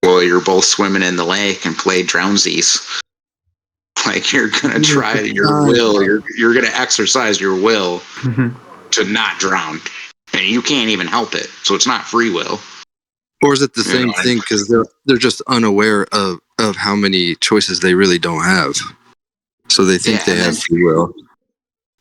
Well, you're both swimming in the lake and play drownsies. Like you're gonna try your will. You're gonna exercise your will to not drown, and you can't even help it. So it's not free will. Or is it the same thing because they're just unaware of how many choices they really don't have, so they think they have free will.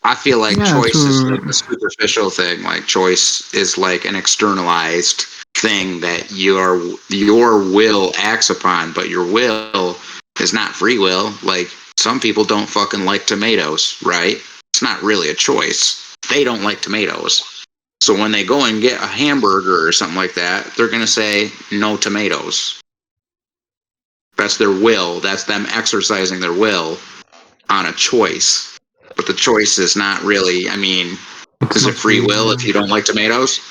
I feel like choice is like a superficial thing. Like choice is like an externalized thing that your will acts upon, but your will is not free will. Like some people don't fucking like tomatoes, right? It's not really a choice. They don't like tomatoes. So when they go and get a hamburger or something like that, they're going to say no tomatoes. That's their will. That's them exercising their will on a choice. But the choice is not really, I mean, is it free will if you don't like tomatoes?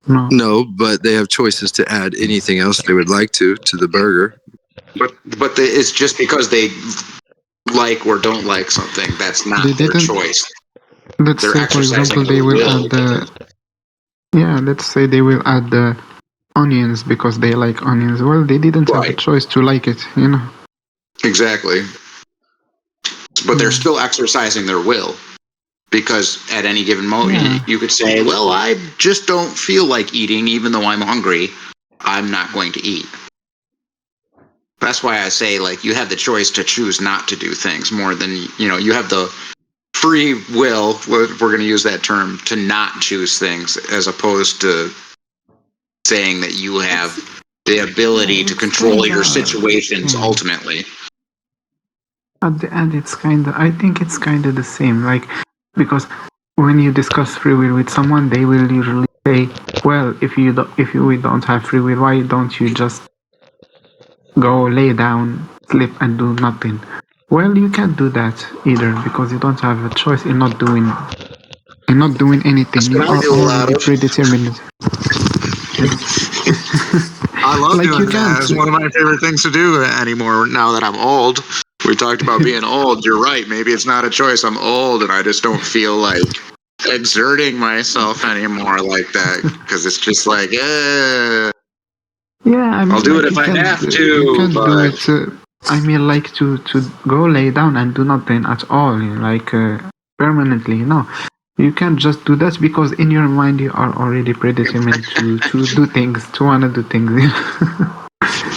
No, but they have choices to add anything else they would like to the burger. But it's just because they like or don't like something. That's not their choice. Let's say, for example, they will add let's say they will add the onions because they like onions. Well, they didn't have a choice to like it, you know. Exactly. But they're still exercising their will. Because at any given moment, you could say, well, I just don't feel like eating, even though I'm hungry. I'm not going to eat. That's why I say, like, you have the choice to choose not to do things more than, you have the free will, if we're going to use that term, to not choose things, as opposed to saying that you have the ability to control your situations ultimately. At the end, I think it's kind of the same, like, because when you discuss free will with someone, they will usually say, well, if we don't have free will, why don't you just go lay down, sleep, and do nothing? Well, you can't do that either because you don't have a choice in not doing anything. You are already predetermined. I love doing that. It's one of my favorite things to do anymore now that I'm old. We talked about being old. You're right. Maybe it's not a choice. I'm old and I just don't feel like exerting myself anymore like that because it's just like, yeah, I mean, I'll do it if I have to. You can do it. I mean, like to go lay down and do nothing at all, like permanently. No, you can't just do that because in your mind you are already predetermined to do things, to wanna do things.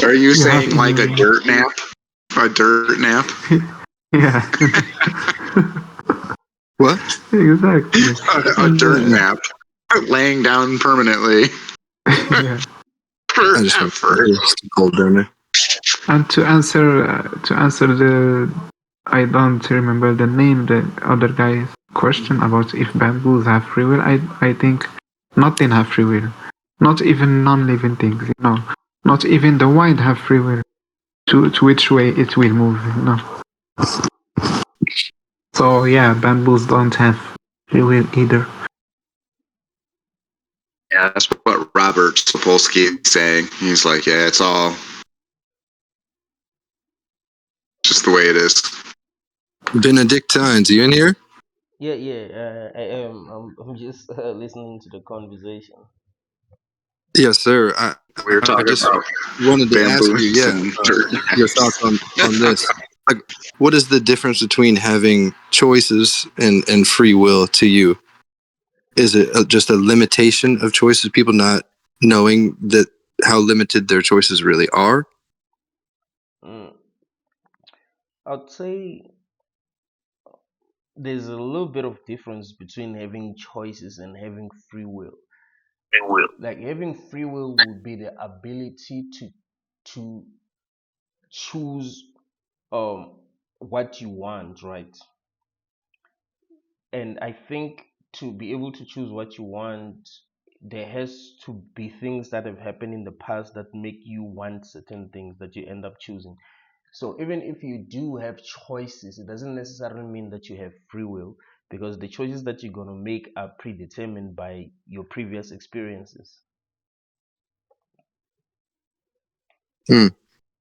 Are you saying like a dirt nap? A dirt nap? Yeah. What? Exactly. A dirt nap. Laying down permanently. Yeah. I just went for cold down there. And to answer the, I don't remember the name, the other guy's question about if bamboos have free will. I think nothing have free will. Not even non-living things, Not even the wind have free will. To which way it will move, So yeah, bamboos don't have free will either. Yeah, that's what Robert Sapolsky is saying. He's like, yeah, it's all just the way it is. Benedictines, you in here? Yeah, I am. I'm just listening to the conversation. Yes, sir. We were talking just about wanted to ask you, your thoughts on this. Like, what is the difference between having choices and free will to you? Is it just a limitation of choices, people not knowing that how limited their choices really are? I'd say there's a little bit of difference between having choices and having free will. Like having free will would be the ability to choose what you want, right? And I think to be able to choose what you want, there has to be things that have happened in the past that make you want certain things that you end up choosing. So even if you do have choices, it doesn't necessarily mean that you have free will, because the choices that you're going to make are predetermined by your previous experiences.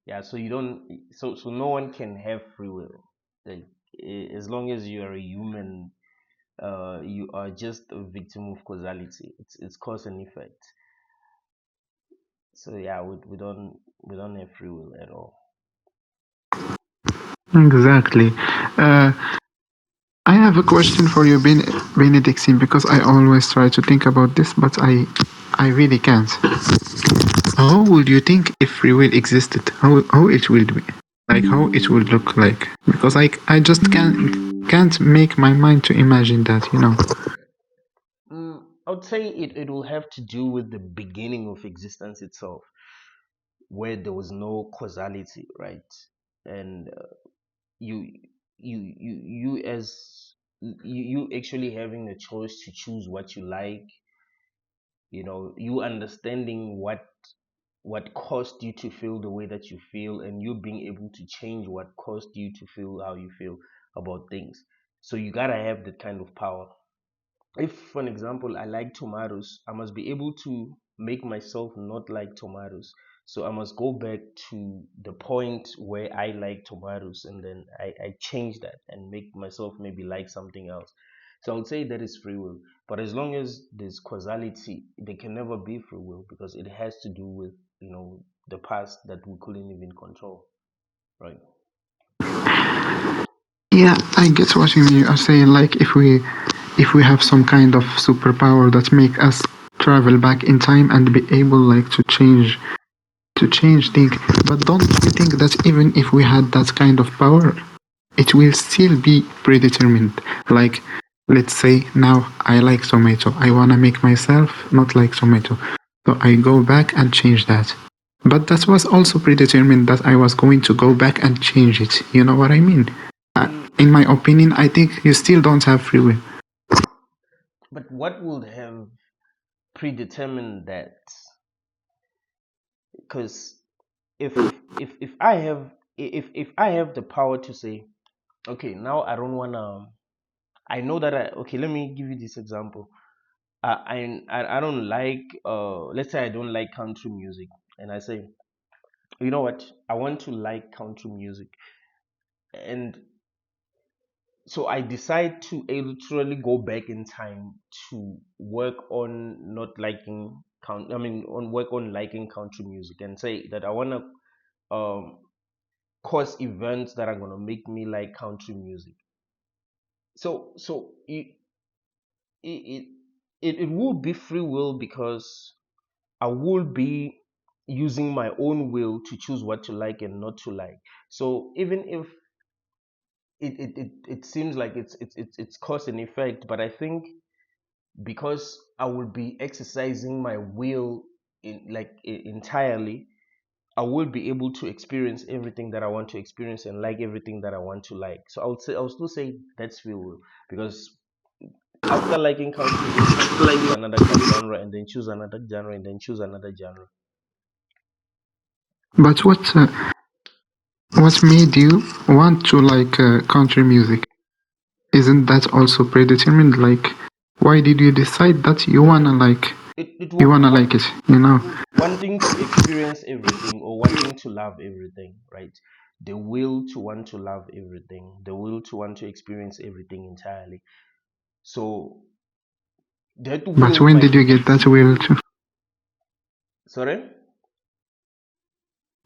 Yeah, so you don't, so no one can have free will. Like, as long as you are a human, you are just a victim of causality. It's cause and effect. So yeah, we don't have free will at all. Exactly. Uh, I have a question for you, Benedictine, because I always try to think about this, but I really can't. How would you think if free will existed? How it will be? Like how it would look like? Because I just can't make my mind to imagine that, you know. I would say it will have to do with the beginning of existence itself, where there was no causality, right? And you you as you actually having a choice to choose what you like, you understanding what caused you to feel the way that you feel, and you being able to change what caused you to feel how you feel about things. So you gotta have that kind of power. If, for an example, I like tomatoes, I must be able to make myself not like tomatoes. So I must go back to the point where I like tomatoes, and then I change that and make myself maybe like something else. So I would say that is free will. But as long as there's causality, there can never be free will, because it has to do with, the past that we couldn't even control. Right. Yeah, I get what you mean. You are saying like if we have some kind of superpower that make us travel back in time and be able like to change things. But don't you think that even if we had that kind of power, it will still be predetermined? Like, let's say now I like tomato. I wanna make myself not like tomato. So I go back and change that. But that was also predetermined that I was going to go back and change it. You know what I mean? Mm, In my opinion, I think you still don't have free will. but what would have predetermined that? Because if I have if I have the power to say, okay, now I don't wanna, I know that okay, let me give you this example. I don't like, let's say I don't like country music, and I say, you know what, I want to like country music, and so I decide to literally go back in time to work on not liking on work on liking country music, and say that I want to cause events that are going to make me like country music. So it it will be free will, because I will be using my own will to choose what to like and not to like. So even if it seems like it's cause and effect, but I think because I will be exercising my will entirely, I will be able to experience everything that I want to experience and like everything that I want to like. So I would still say that's free will, because after liking country music, I can choose another genre, and then choose another genre, and then choose another genre. But what made you want to like country music? Isn't that also predetermined? Like, why did you decide that you wanna like It you will be wanna like it? You know. wanting to experience everything, or wanting to love everything, right? The will to want to love everything, the will to want to experience everything entirely. So that But will when did might you be get that free will will. to? Sorry.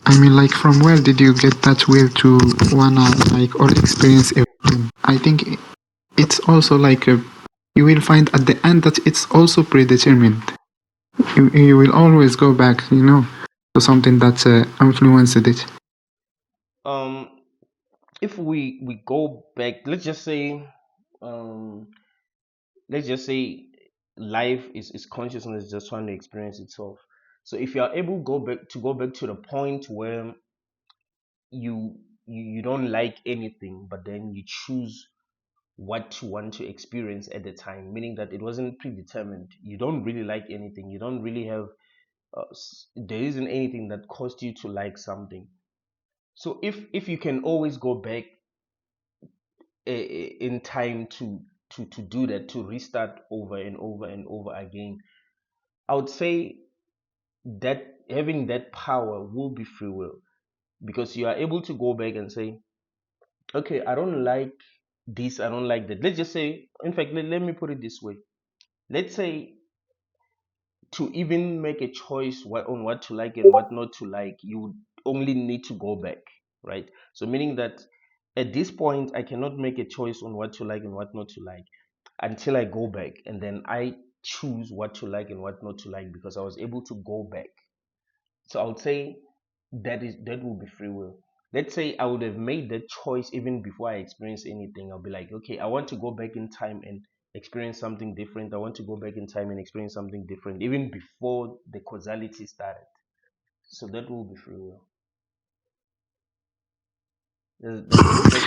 I mean, like, from where did you get that will to wanna like or experience everything? I think it's also like you will find at the end that it's also predetermined. You will always go back, to something that influenced it. um if we go back, um let's just say life is consciousness just trying to experience itself. So if you are able go back to the point where you you don't like anything, but then you choose what you want to experience at the time, meaning that it wasn't predetermined. You don't really like anything, you don't really have there isn't anything that caused you to like something. So if you can always go back in time to do that, to restart over and over and over again, I would say that having that power will be free will, because you are able to go back and say, okay, I don't like this, I don't like that. Let's just say, in fact, let me put it this way. Let's say to even make a choice on what to like and what not to like, you would only need to go back, right? So meaning that at this point, I cannot make a choice on what to like and what not to like until I go back, and then I choose what to like and what not to like because I was able to go back. So I would say that will be free will. Let's say I would have made that choice even before I experience anything. I'll be like, okay, I want to go back in time and experience something different. I want to go back in time and experience something different, even before the causality started. So that will be free will. Does this make sense?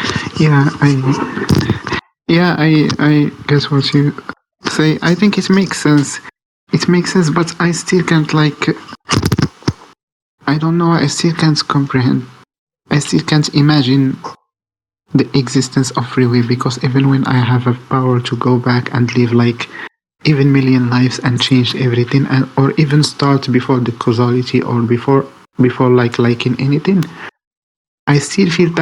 I guess what you say. I think it makes sense. It makes sense, but I still can't I don't know. I still can't comprehend. I still can't imagine the existence of free will because even when I have a power to go back and live even million lives and change everything, and or even start before the causality or before liking anything, I still think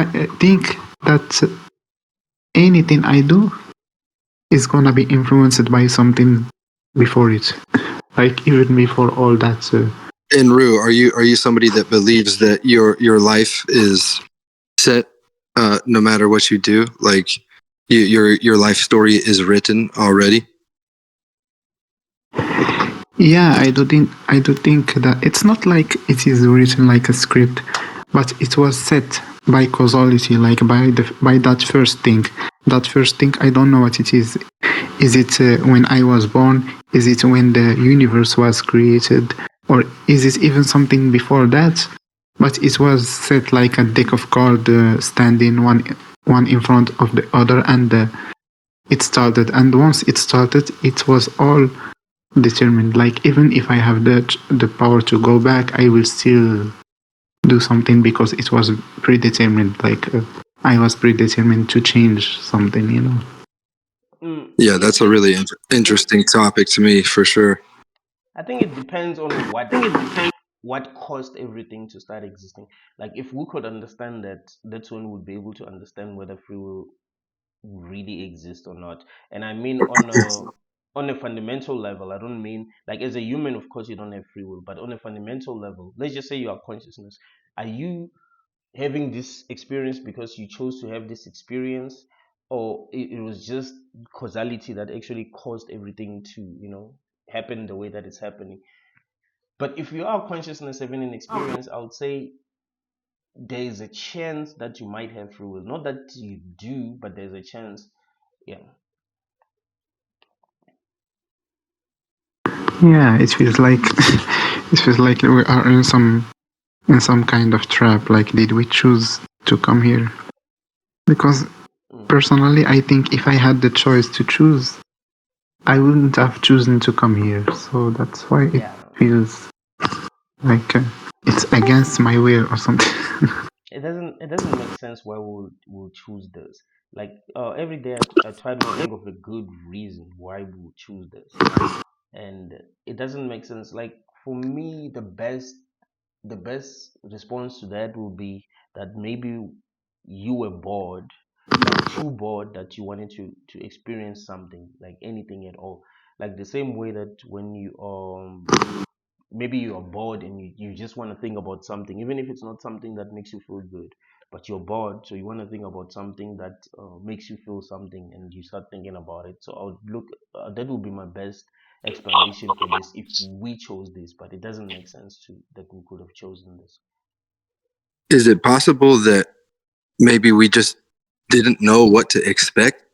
that anything I do is gonna be influenced by something before it, even before all that. And Rue, are you somebody that believes that your life is set no matter what you do? Like your life story is written already? Yeah, I do think that it's not like it is written like a script, but it was set by causality, like by that first thing. That first thing, I don't know what it is. Is it when I was born? Is it when the universe was created? Or is it even something before that? But it was set like a deck of cards standing one in front of the other, and it started. And once it started, it was all determined. Like even if I have the power to go back, I will still do something because it was predetermined. I was predetermined to change something, you know. Yeah, that's a really interesting topic to me, for sure. I think it depends on what caused everything to start existing. Like if we could understand that, that's when we'd be able to understand whether free will really exists or not. And I mean on a fundamental level. I don't mean like as a human, of course, you don't have free will, but on a fundamental level, let's just say you are consciousness. Are you having this experience because you chose to have this experience, or it was just causality that actually caused everything to happen the way that it's happening? But if you are consciousness having an experience, I would say there is a chance that you might have free will. Not that you do, but there's a chance. Yeah. Yeah, it feels like it feels like we are in some kind of trap. Like, did we choose to come here? Because personally, I think if I had the choice to choose, I wouldn't have chosen to come here. So that's why it feels like it's against my will or something. It doesn't make sense why we'll choose this. Like every day I try to think of a good reason why we would choose this, and it doesn't make sense. Like for me, the best response to that will be that maybe you were bored, like too bored that you wanted to experience something, like anything at all. Like the same way that when you maybe you're bored and you just want to think about something, even if it's not something that makes you feel good, but you're bored, so you want to think about something that makes you feel something, and you start thinking about it. So I would look that would be my best explanation for this if we chose this, but it doesn't make sense to that we could have chosen this. Is it possible that maybe we just didn't know what to expect?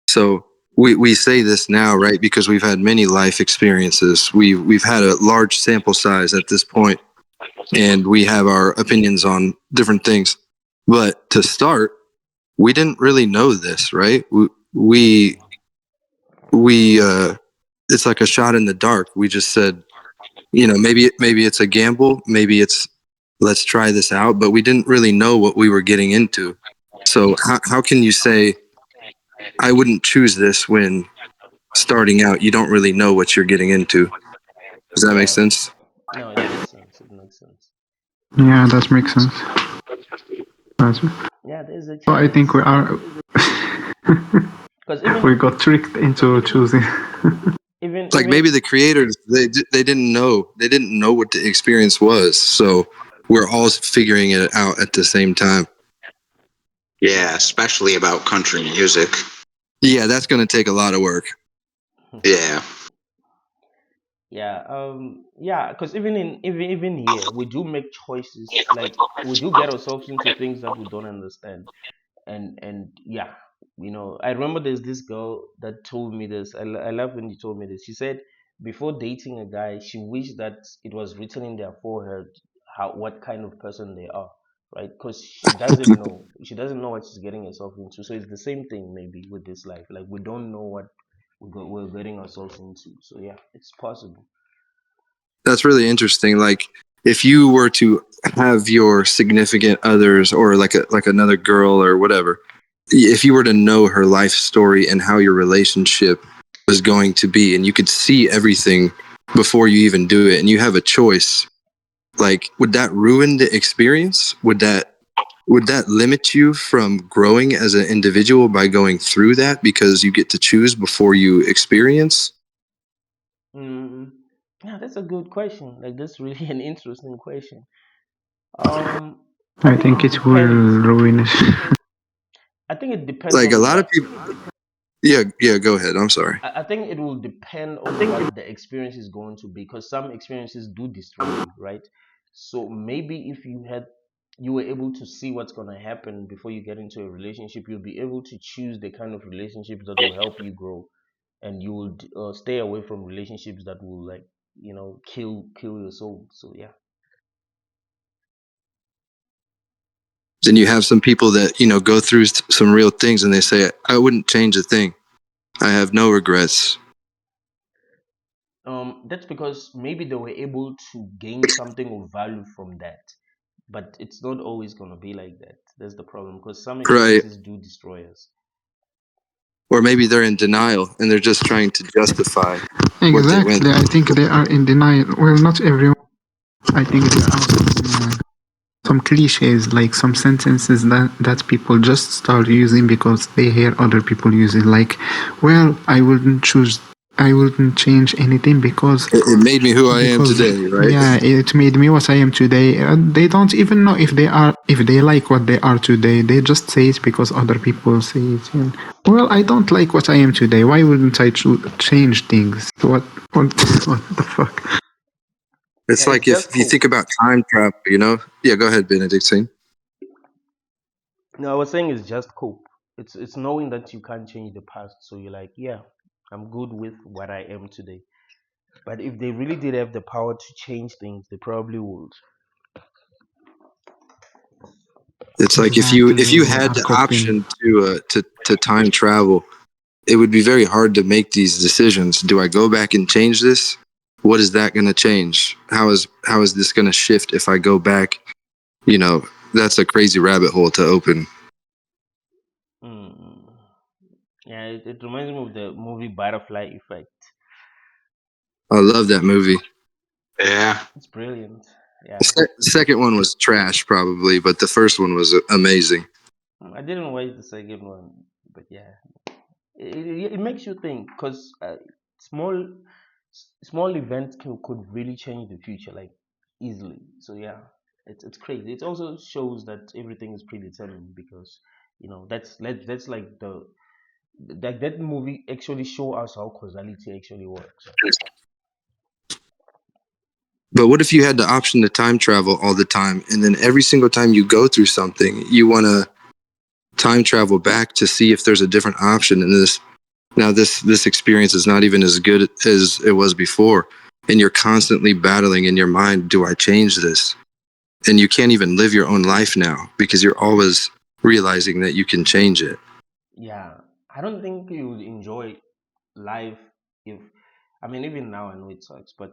So we say this now, right? Because we've had many life experiences. We've had a large sample size at this point, and we have our opinions on different things. But to start, we didn't really know this, right? We it's like a shot in the dark. We just said, maybe it's a gamble, maybe it's let's try this out, but we didn't really know what we were getting into. So how can you say I wouldn't choose this when starting out you don't really know what you're getting into? Does that make Yeah, sense? no, it makes sense. It makes sense. Yeah, that makes sense. That's, Yeah, there's a so I think chance. we are Because even we got tricked into choosing. Like maybe even the creators they didn't know what the experience was, so we're all figuring it out at the same time. Yeah, especially about country music. Yeah, that's going to take a lot of work. Yeah. yeah, because even here we do make choices, like we do get ourselves into things that we don't understand. And yeah, I remember there's this girl that told me this. I love when you told me this. She said before dating a guy, she wished that it was written in their forehead what kind of person they are, right? Because she doesn't know what she's getting herself into. So it's the same thing maybe with this life. Like we don't know what we're getting ourselves into. So yeah, it's possible. That's really interesting. Like if you were to have your significant others or like another girl or whatever, if you were to know her life story and how your relationship was going to be and you could see everything before you even do it and you have a choice, like would that ruin the experience? Would that limit you from growing as an individual by going through that because you get to choose before you experience? mm Yeah, that's a good question. Like that's really an interesting question. Um, I I think think it it will depends. ruin it. I think it depends Like a on lot of what. people, yeah, go ahead. I'm sorry. I think it will depend on what the experience is going to be, because some experiences do destroy you, right? So maybe if you were able to see what's going to happen before you get into a relationship, you'll be able to choose the kind of relationships that will help you grow, and you will stay away from relationships that will, like, kill your soul. So yeah. Then you have some people that go through some real things and they say, I wouldn't change a thing. I have no regrets. That's because maybe they were able to gain something of value from that, but it's not always going to be like that. That's the problem, because some Right. experiences do destroy us. Or maybe they're in denial and they're just trying to justify what they went Exactly. I through. think they are in denial. Well, not everyone. I think there are some cliches, like some sentences that people just start using because they hear other people use it. Like, well, I wouldn't change anything It made me who I am because today, right? yeah, it made me what I am today. They don't even know if they like what they are today. They just say it because other people say it. Well, I don't like what I am today. Why wouldn't I change things? What what the fuck? It's Yeah, it's like just if you think cope. about time travel. Yeah, go ahead, Benedictine. No, I was saying it's just cope. It's knowing that you can't change the past, so you're like, yeah, I'm good with what I am today. But if they really did have the power to change things, they probably would. It's like if you Exactly, they had are the copying. option to time travel, it would be very hard to make these decisions. Do I go back and change this? What is that going to change? How is this going to shift if I go back? You know, that's a crazy rabbit hole to open. Mm. Yeah, it reminds me of the movie Butterfly Effect. I love that movie. Yeah. It's brilliant. The Yeah. second one was trash, probably, but the first one was amazing. I didn't watch the second one, but yeah, it makes you think, because small small events could really change the future, like, easily. So yeah, it's crazy. It also shows that everything is predetermined, because that's like that movie actually show us how causality actually works. But what if you had the option to time travel all the time, and then every single time you go through something, you want to time travel back to see if there's a different option, and this experience is not even as good as it was before, and you're constantly battling in your mind, do I change this? And you can't even live your own life now because you're always realizing that you can change it. Yeah, I don't think you would enjoy life if, I mean, even now I know it sucks, but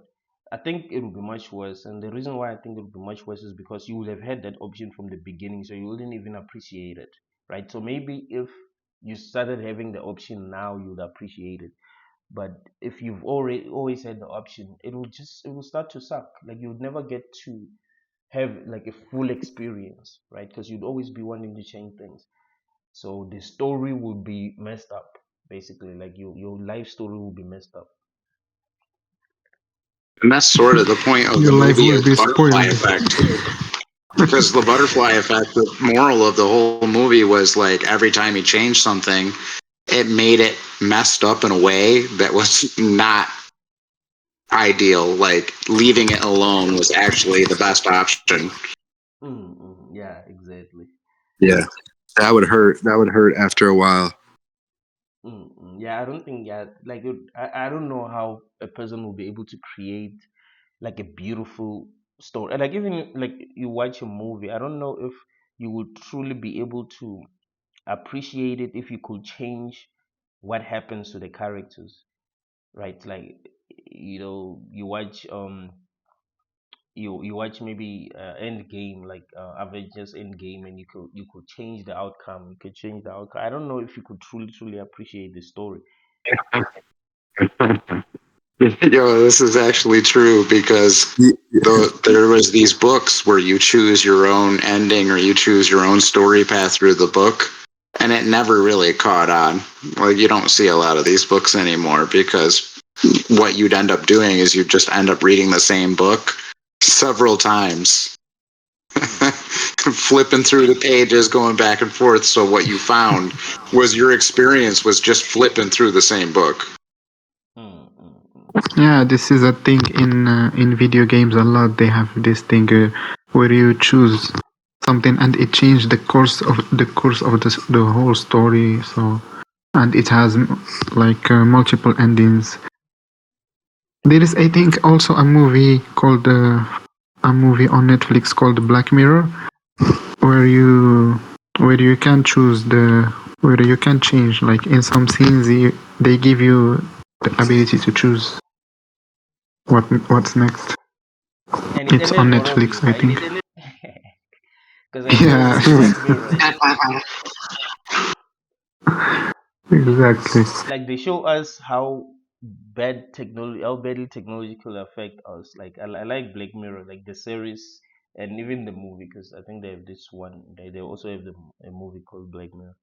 I think it would be much worse. And the reason why I think it would be much worse is because you would have had that option from the beginning, so you wouldn't even appreciate it, right? So maybe if you started having the option now, you would appreciate it. But if you've already always had the option, it will start to suck. Like you would never get to have like a full experience, right? Because you'd always be wanting to change things. So the story will be messed up, basically. Like your life story will be messed up. And that's sort of the point of the Your life movie will is be butterfly spoiled. effect. Because the butterfly effect, the moral of the whole movie was like every time he changed something, it made it messed up in a way that was not ideal. Like leaving it alone was actually the best option. Yeah, exactly. Yeah, that would hurt. That would hurt after a while. Yeah, I don't think, yeah, like I don't know how a person will be able to create like a beautiful story. Like even like you watch a movie, I don't know if you would truly be able to appreciate it if you could change what happens to the characters, right? Like you watch you watch maybe end game, like Avengers end game, and you could change the outcome. You could change the outcome. I don't know if you could truly appreciate the story. Yo, this is actually true because there was these books where you choose your own ending or you choose your own story path through the book, and it never really caught on. Like you don't see a lot of these books anymore because what you'd end up doing is you just end up reading the same book several times, Mm, flipping through the pages, going back and forth. So what you found was your experience was just flipping through the same book. Yeah, this is a thing in video games a lot. They have this thing where you choose something and it changed the course of the whole story. So and it has like multiple endings. There is, I think, also a movie on Netflix called Black Mirror, where you can choose where you can change. Like in some scenes, they give you the ability to choose what's next. and it It's ended on horribly, Netflix, I right? think. Because I saw Yeah, this Black Mirror. exactly. Like they show us how how badly technology could affect us. Like I like Black Mirror, like the series and even the movie, because I think they have this one. They also have a movie called Black Mirror.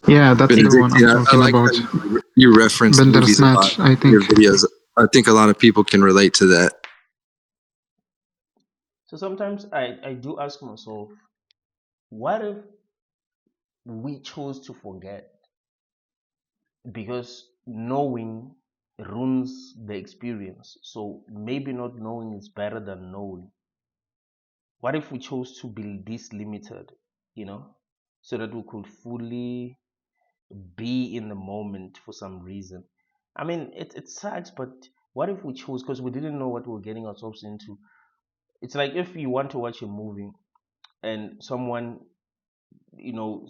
Yeah, that's the one Benedict, I'm yeah, I talking like how about. you reference movies a lot Bandersnatch, I in your think. videos. I think a lot of people can relate to that. So sometimes I do ask myself, what if we chose to forget? Because knowing ruins the experience. So maybe not knowing is better than knowing. What if we chose to be this limited, you know, so that we could fully be in the moment for some reason? I mean, it sucks, but what if we chose because we didn't know what we were getting ourselves into? It's like if you want to watch a movie and someone, you know,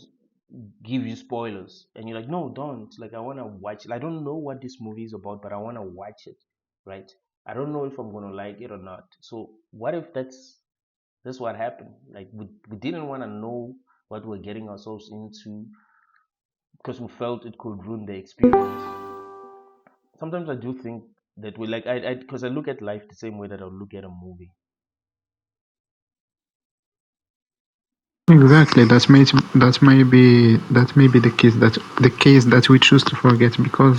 give you spoilers and you're like, no, don't. Like, I want to watch it. I don't know what this movie is about, but I want to watch it, right? I don't know if I'm going to like it or not. So, what if that's what happened? Like, we didn't want to know what we're getting ourselves into because we felt it could ruin the experience. Sometimes I do think that we like, because I look at life the same way that I would look at a movie. Exactly. That may be the case that we choose to forget because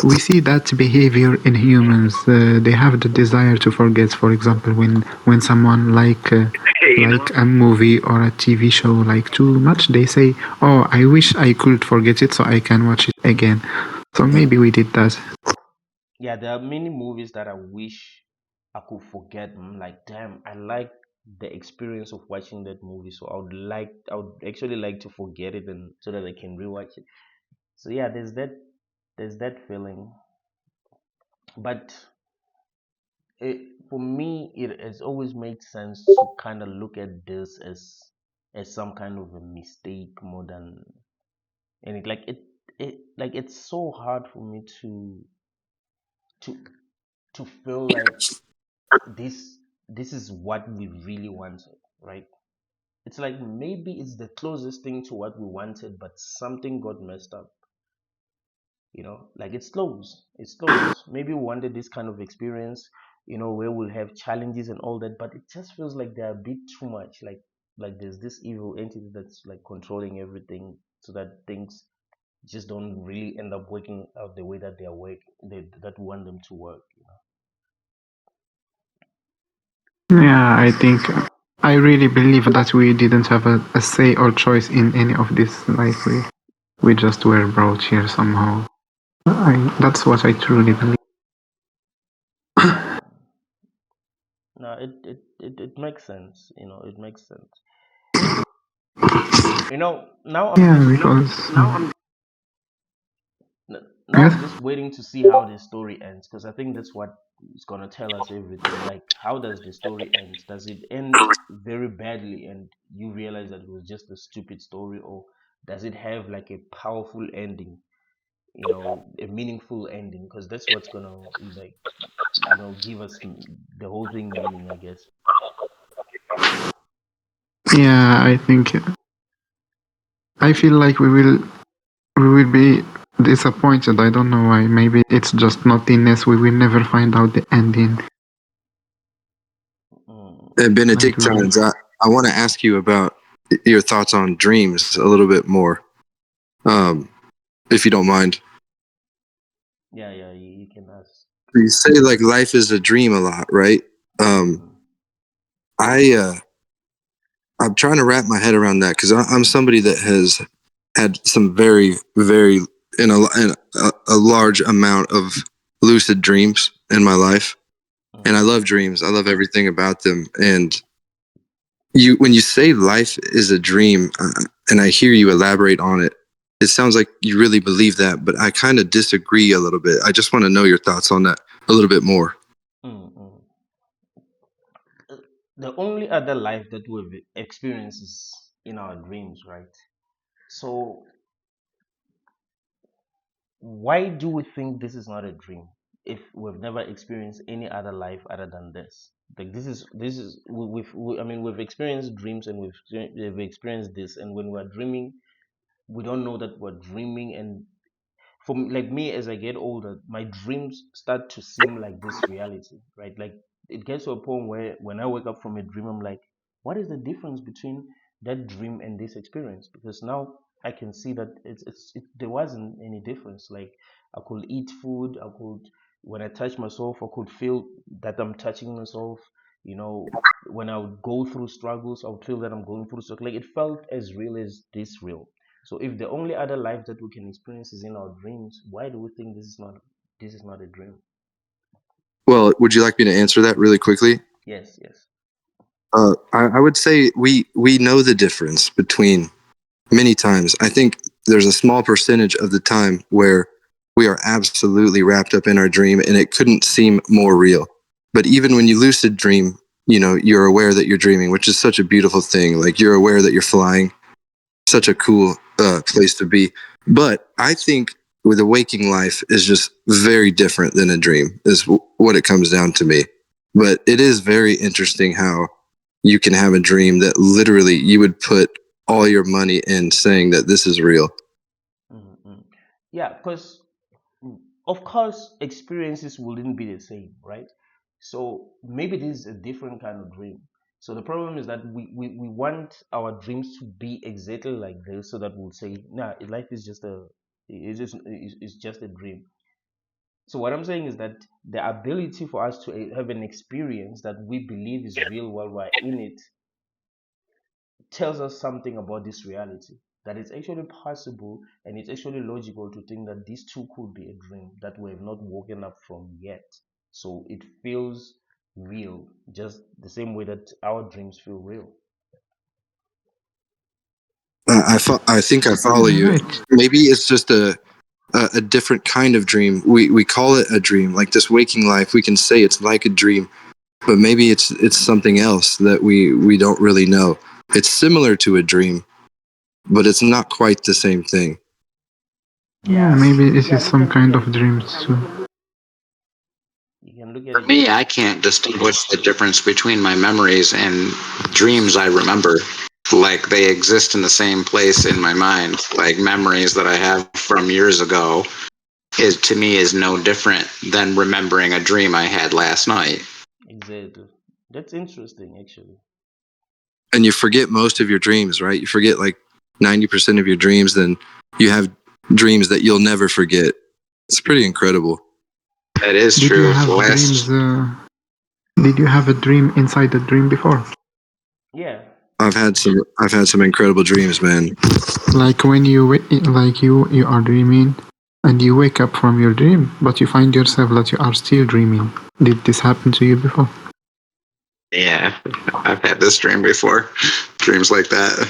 we see that behavior in humans. They have the desire to forget. For example, when someone like a movie or a TV show like too much, they say, "Oh, I wish I could forget it so I can watch it again." So maybe we did that. Yeah, there are many movies that I wish I could forget. I'm like, damn, I like the experience of watching that movie, so I would actually like to forget it and so that I can rewatch it. So yeah, there's that feeling. But for me, it has always made sense to kind of look at this as some kind of a mistake more than and it's so hard for me to to feel like this this is what we really wanted, right? It's like maybe it's the closest thing to what we wanted, but something got messed up. Like it slows. Maybe we wanted this kind of experience, where we'll have challenges and all that, but it just feels like they're a bit too much. Like there's this evil entity that's like controlling everything, so that things just don't really end up working out the way that they are working, that we want them to work. Yeah, I think I really believe that we didn't have a say or choice in any of this. Like we just were brought here somehow. That's what I truly believe. No, it makes sense. It makes sense. Now I'm Yeah, just because now yes, I'm just waiting to see how the story ends, because I think that's what is gonna tell us everything. Like, how does the story end? Does it end very badly and you realize that it was just a stupid story, or does it have like a powerful ending? A meaningful ending, because that's what's gonna, like, give us the whole thing meaning, I guess. yeah, I feel like we will be disappointed. I don't know why. Maybe it's just nothingness. We will never find out the ending. And Like Benedictines, I want to ask you about your thoughts on dreams a little bit more, if you don't mind. Yeah, you can ask. You say like life is a dream a lot, right? Um, Mm, I I'm trying to wrap my head around that because I'm somebody that has had some very, very in a large amount of lucid dreams in my life, and I mm, love dreams. I love everything about them. And when you say life is a dream, and I hear you elaborate on it, it sounds like you really believe that. But I kind of disagree a little bit. I just want to know your thoughts on that a little bit more. mm, mm. Uh, The only other life that we've experienced is in our dreams, right? So why do we think this is not a dream if we've never experienced any other life other than this? Like, this is I mean, we've experienced dreams, and we've experienced this, and when we're dreaming, we don't know that we're dreaming. And for me, like me, as I get older, my dreams start to seem like this reality, right? Like, it gets to a point where when I wake up from a dream, I'm like, what is the difference between that dream and this experience? Because now I can see that there wasn't any difference. Like, I could eat food, I could, when I touch myself, I could feel that I'm touching myself. When I would go through struggles, I would feel that I'm going through struggles. Like, it felt as real as this real. So if the only other life that we can experience is in our dreams, why do we think this is not a dream? Well, would you like me to answer that really quickly? Yes, yes. I would say we know the difference between many times. I think there's a small percentage of the time where we are absolutely wrapped up in our dream and it couldn't seem more real. But even when you lucid dream, you're aware that you're dreaming, which is such a beautiful thing. Like you're aware that you're flying, such a cool place to be. But I think with a waking life is just very different than a dream, is what it comes down to me. But it is very interesting how you can have a dream that literally you would put all your money in saying that this is real. Mm-hmm. Yeah, because of course experiences wouldn't be the same, right? So maybe this is a different kind of dream. So the problem is that we want our dreams to be exactly like this, so that we'll say, nah, life is just it's just a dream. So what I'm saying is that the ability for us to have an experience that we believe is real while we're in it tells us something about this reality. That it's actually possible, and it's actually logical to think that these two could be a dream that we have not woken up from yet. So it feels real, just the same way that our dreams feel real. I think I follow yeah, you. right. Maybe it's just a different kind of dream. We call it a dream, like this waking life. We can say it's like a dream, but maybe it's something else that we don't really know. It's similar to a dream, but it's not quite the same thing. Yeah, Yeah, maybe this yeah, is you some can look kind at of it. dreams too. You can look at For it me, that I way. can't distinguish the difference between my memories and dreams I remember. Like they exist in the same place in my mind. Like memories that I have from years ago is to me is no different than remembering a dream I had last night. Exactly. That's interesting, actually. And you forget most of your dreams, right? You forget like 90% of your dreams. Then you have dreams that you'll never forget. It's pretty incredible. That is Did true. you have dreams? Did you have a dream inside a dream before? Yeah. I've had some incredible dreams, man. Like when you are dreaming and you wake up from your dream, but you find yourself that you are still dreaming. Did this happen to you before? Yeah, I've had this dream before. Dreams like that.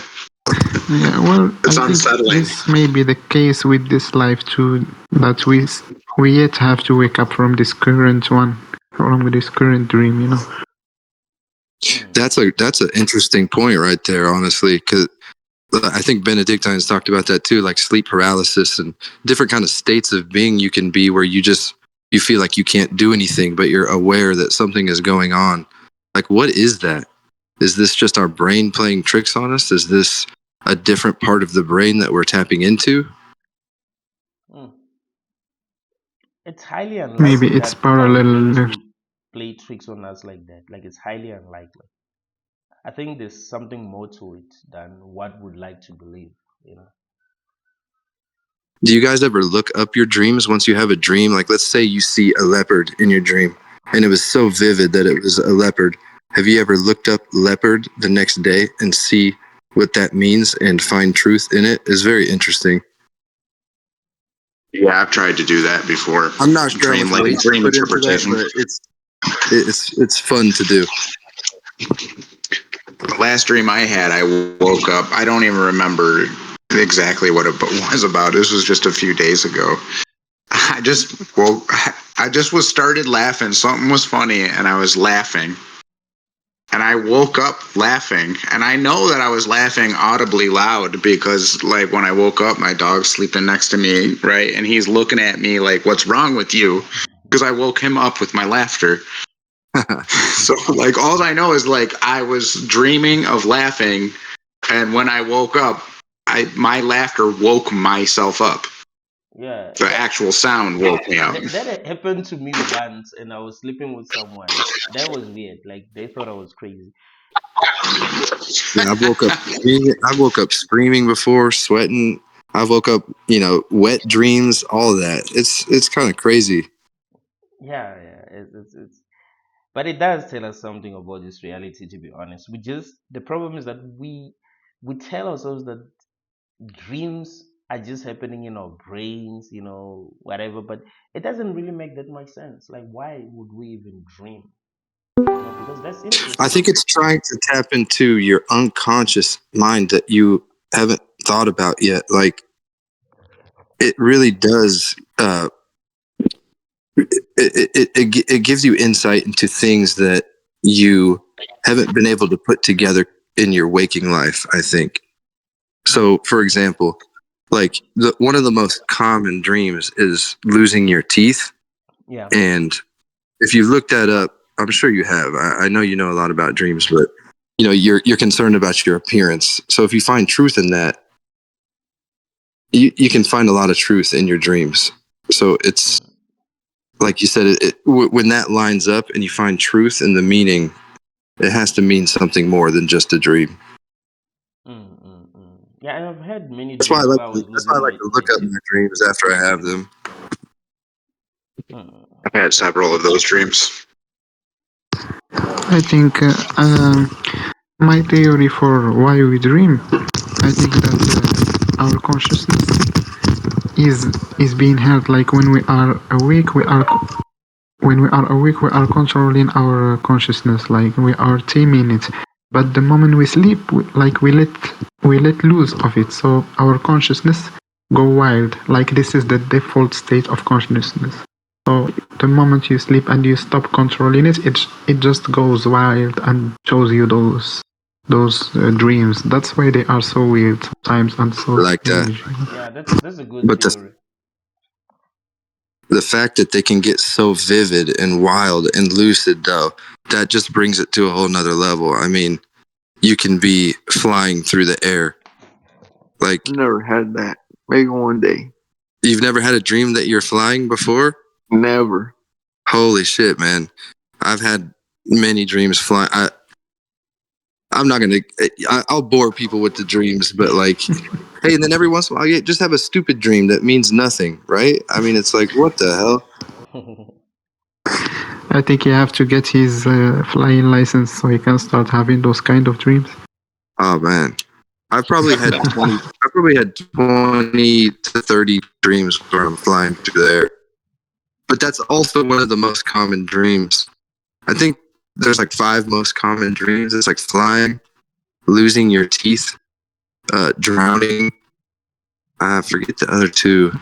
Yeah, well, It's I think unsettling. this may be the case with this life too, that we yet have to wake up from this current one, from this current dream, you know. That's an interesting point right there, honestly, because I think Benedictines talked about that too, like sleep paralysis and different kind of states of being you can be where you feel like you can't do anything, but you're aware that something is going on. Like, what is that? Is this just our brain playing tricks on us? Is this a different part of the brain that we're tapping into? It's highly Maybe unlikely it's that our brains parallel. will play tricks on us like that. Like, it's highly unlikely. I think there's something more to it than what we'd like to believe, you know. Do you guys ever look up your dreams once you have a dream? Like, let's say you see a leopard in your dream and it was so vivid that it was a leopard. Have you ever looked up leopard the next day and see what that means and find truth in it? It's very interesting. Yeah, I've tried to do that before. I'm not sure how much weight to dream put into that, interpretation. but it's fun to do. The last dream I had, I woke up. I don't even remember exactly what it was about. This was just a few days ago. I just was started laughing. Something was funny, and I was laughing. And I woke up laughing, and I know that I was laughing audibly loud because, like, when I woke up, my dog's sleeping next to me, right? And he's looking at me like, "What's wrong with you?" Because I woke him up with my laughter. So, like, all I know is, like, I was dreaming of laughing, and when I woke up, my laughter woke myself up. Yeah, The actual sound woke me up. that had happened to me once, and I was sleeping with someone. That was weird. Like, they thought I was crazy. Yeah, I woke up screaming before, sweating. I woke up, wet dreams, all of that. It's kind of crazy. Yeah, it's. But it does tell us something about this reality. To be honest, the problem is that we tell ourselves that dreams are just happening in our brains, you know, whatever. But it doesn't really make that much sense. Like, why would we even dream? You know, because that's I think interesting. it's trying to tap into your unconscious mind that you haven't thought about yet. Like, it really does. It gives you insight into things that you haven't been able to put together in your waking life, I think. So, for example, like one of the most common dreams is losing your teeth. Yeah. And if you look that up, I'm sure you have. I know you know a lot about dreams, but you're concerned about your appearance. So if you find truth in that, you can find a lot of truth in your dreams. So it's like you said, when that lines up and you find truth in the meaning, it has to mean something more than just a dream. Yeah, and I've had many That's why I dreams like where I to, was that's why I losing like my, to my look up teeth. my dreams after I have them. I've had several of those dreams. I think my theory for why we dream, I think that our consciousness is being held. Like when we are awake, we are controlling our consciousness. Like we are taming it. But the moment we sleep, we let loose of it. So our consciousness go wild. Like this is the default state of consciousness. So the moment you sleep and you stop controlling it, it just goes wild and shows you those dreams. That's why they are so weird sometimes and so Like that. strange. Yeah, that's a good But theory. the fact that they can get so vivid and wild and lucid, though, that just brings it to a whole nother level. I mean, you can be flying through the air. Like, Never had that. Maybe one day. you've never had a dream that you're flying before? Never. Holy shit, man. I've had many dreams flying. I'm not gonna. I'll bore people with the dreams, but like, hey, and then every once in a while, just have a stupid dream that means nothing, right? I mean, it's like, what the hell? I think you have to get his flying license so he can start having those kind of dreams. Oh man, I've probably had 20. I probably had 20 to 30 dreams where I'm flying through the air. But that's also one of the most common dreams. I think there's like 5 most common dreams. It's like flying, losing your teeth, drowning. I forget the other 2.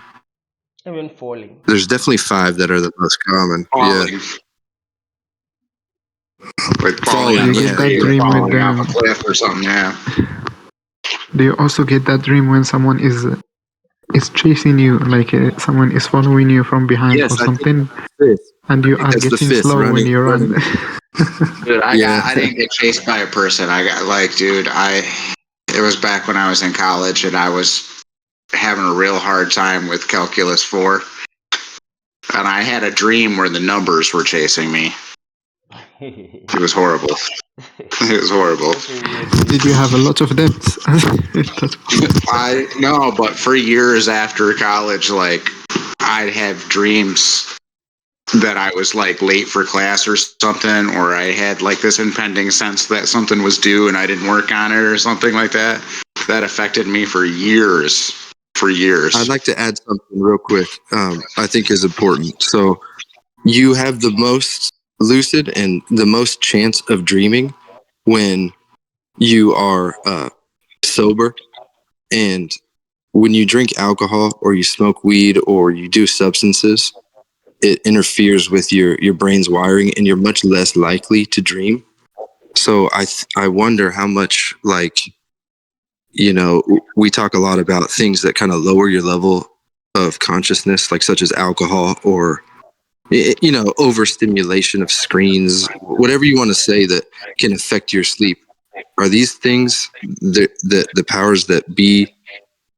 Even falling. There's definitely 5 that are the most common. Yeah, Falling. Like falling falling. out You of a get Yeah, that tree yeah. or dream with falling off them. a cliff or something, yeah. Do you also get that dream when someone is chasing you, like someone is following you from behind or Yes, I think something, that's the 5th. and I you think are that's the getting 5th. slow when you run? Running. Dude, Yeah. I didn't get chased by a person. I got like, dude, it was back when I was in college and I was having a real hard time with calculus 4. And I had a dream where the numbers were chasing me. It was horrible. It was horrible. That's a weird dream. Did you have a lot of debts? I no, but for years after college, like I'd have dreams that I was like late for class or something, or I had like this impending sense that something was due and I didn't work on it or something like that. That affected me for years. For years. I'd like to add something real quick. I think is important. So you have the most lucid and the most chance of dreaming when you are sober, and when you drink alcohol or you smoke weed or you do substances, it interferes with your brain's wiring and you're much less likely to dream. So I wonder how much, like, we talk a lot about things that kind of lower your level of consciousness, like such as alcohol or overstimulation of screens, whatever you want to say that can affect your sleep. Are these things the powers that be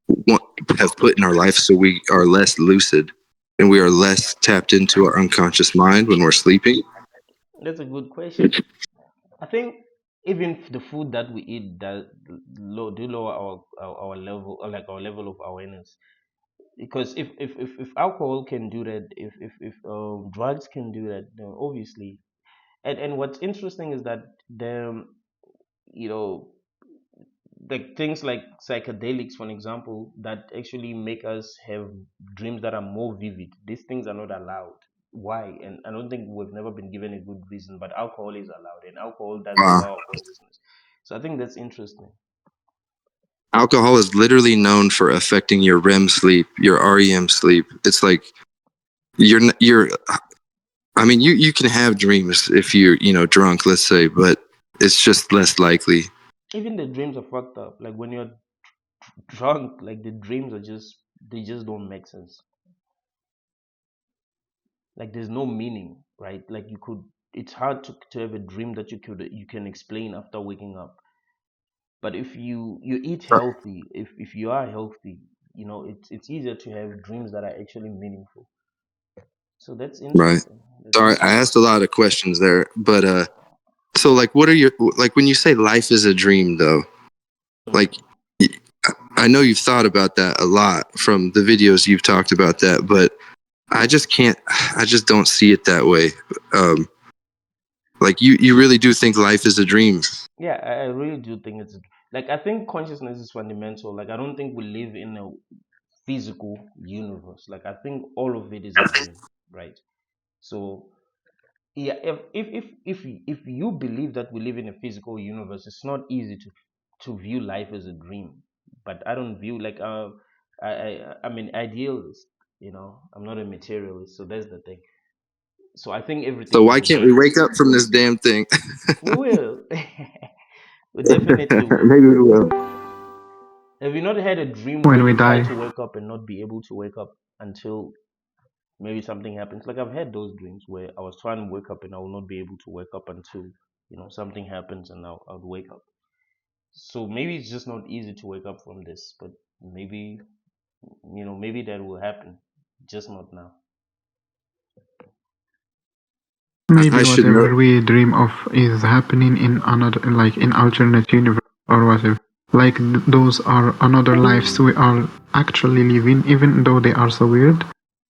want, have put in our life so we are less lucid and we are less tapped into our unconscious mind when we're sleeping? That's a good question. I think even the food that we eat that do lower our level, or like our level of awareness. Because if alcohol can do that, if drugs can do that, then obviously. And what's interesting is that the you know like things like psychedelics, for example, that actually make us have dreams that are more vivid. These things are not allowed. Why? And I don't think we've never been given a good reason, but alcohol is allowed, and alcohol does Wow. lower our consciousness. So I think that's interesting. Alcohol is literally known for affecting your REM sleep, your REM sleep. It's like you're I mean, you can have dreams if you're, drunk, let's say, but it's just less likely. Even the dreams are fucked up. Like when you're drunk, like the dreams are they just don't make sense. Like there's no meaning, right? Like it's hard to have a dream that you can explain after waking up. But if you eat healthy, if you are healthy, it's easier to have dreams that are actually meaningful. So that's Right. interesting. That's Sorry, I interesting. asked a lot of questions there, but so like, what are your, like, when you say life is a dream, though, like, y- I know you've thought about that a lot from the videos you've talked about that, but I just can't, I just don't see it that way. Like, you really do think life is a dream. Yeah, I really do think it's like I think consciousness is fundamental. Like I don't think we live in a physical universe. Like I think all of it is a dream, right? So yeah, if you believe that we live in a physical universe, it's not easy to view life as a dream. But I don't view like I'm an idealist. I'm not a materialist. So that's the thing. So I think So everything is why a can't we dream. wake up from this damn thing? We will. We definitely will. Maybe we will. Have you not had a dream where When we you try die. to wake up and not be able to wake up until maybe something happens? Like I've had those dreams where I was trying to wake up and I will not be able to wake up until something happens and I'll wake up. So maybe it's just not easy to wake up from this, but maybe maybe that will happen, just not now. Maybe I should know. whatever we dream of is happening in another, like in alternate universe or whatever. Like those are another lives we are actually living, even though they are so weird.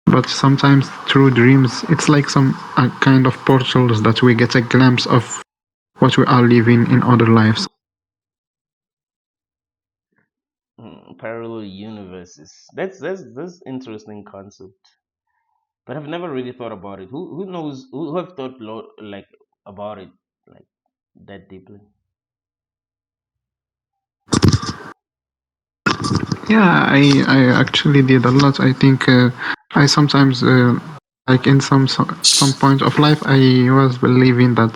But sometimes through dreams, it's like some kind of portals that we get a glimpse of what we are living in other lives. Parallel universes. That's interesting concept. But I've never really thought about it. Who knows? Who have thought like about it like that deeply? Yeah, I actually did a lot. I think I sometimes like in some point of life I was believing that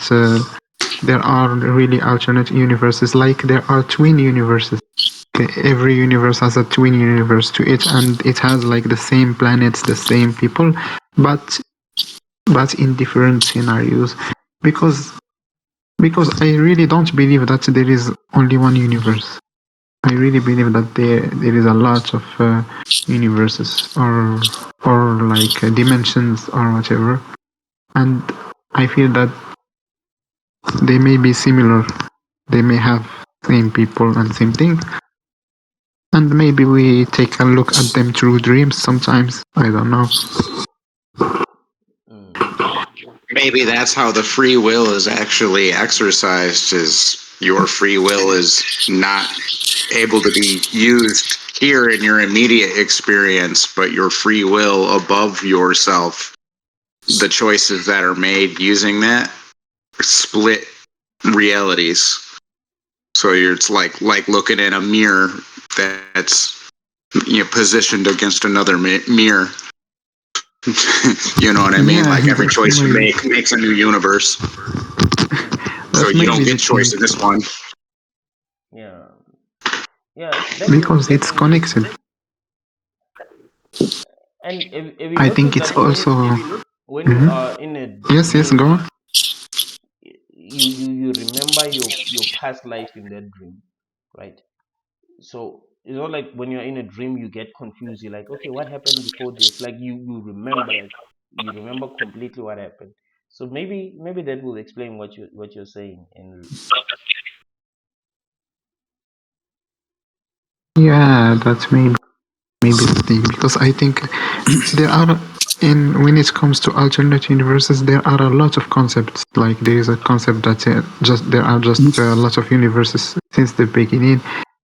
there are really alternate universes, like there are twin universes. Every universe has a twin universe to it, and it has like the same planets, the same people, but in different scenarios. Because I really don't believe that there is only one universe. I really believe that there is a lot of universes or like dimensions or whatever, and I feel that they may be similar. They may have same people and same thing, and maybe we take a look at them through dreams sometimes. I don't know. Maybe that's how the free will is actually exercised, is your free will is not able to be used here in your immediate experience, but your free will above yourself, the choices that are made using that split realities. So it's like looking in a mirror that's positioned against another mirror. You know what I mean? Yeah, Like every choice you maybe. make makes a new universe. So That's you don't maybe get the choice thing in this one. Yeah, yeah, because it's definitely. connected. And if you I think notice it's that also. when you Mhm. are in a Yes, yes, go dream, on. you remember your past life in that dream, right? So it's not like when you're in a dream you get confused. You're like, okay, what happened before this? Like you remember, like you remember completely what happened. So maybe that will explain what you're saying. And Yeah, that's maybe the thing, because I think there are in when it comes to alternate universes there are a lot of concepts. Like there is a concept that just there are just a lot of universes since the beginning.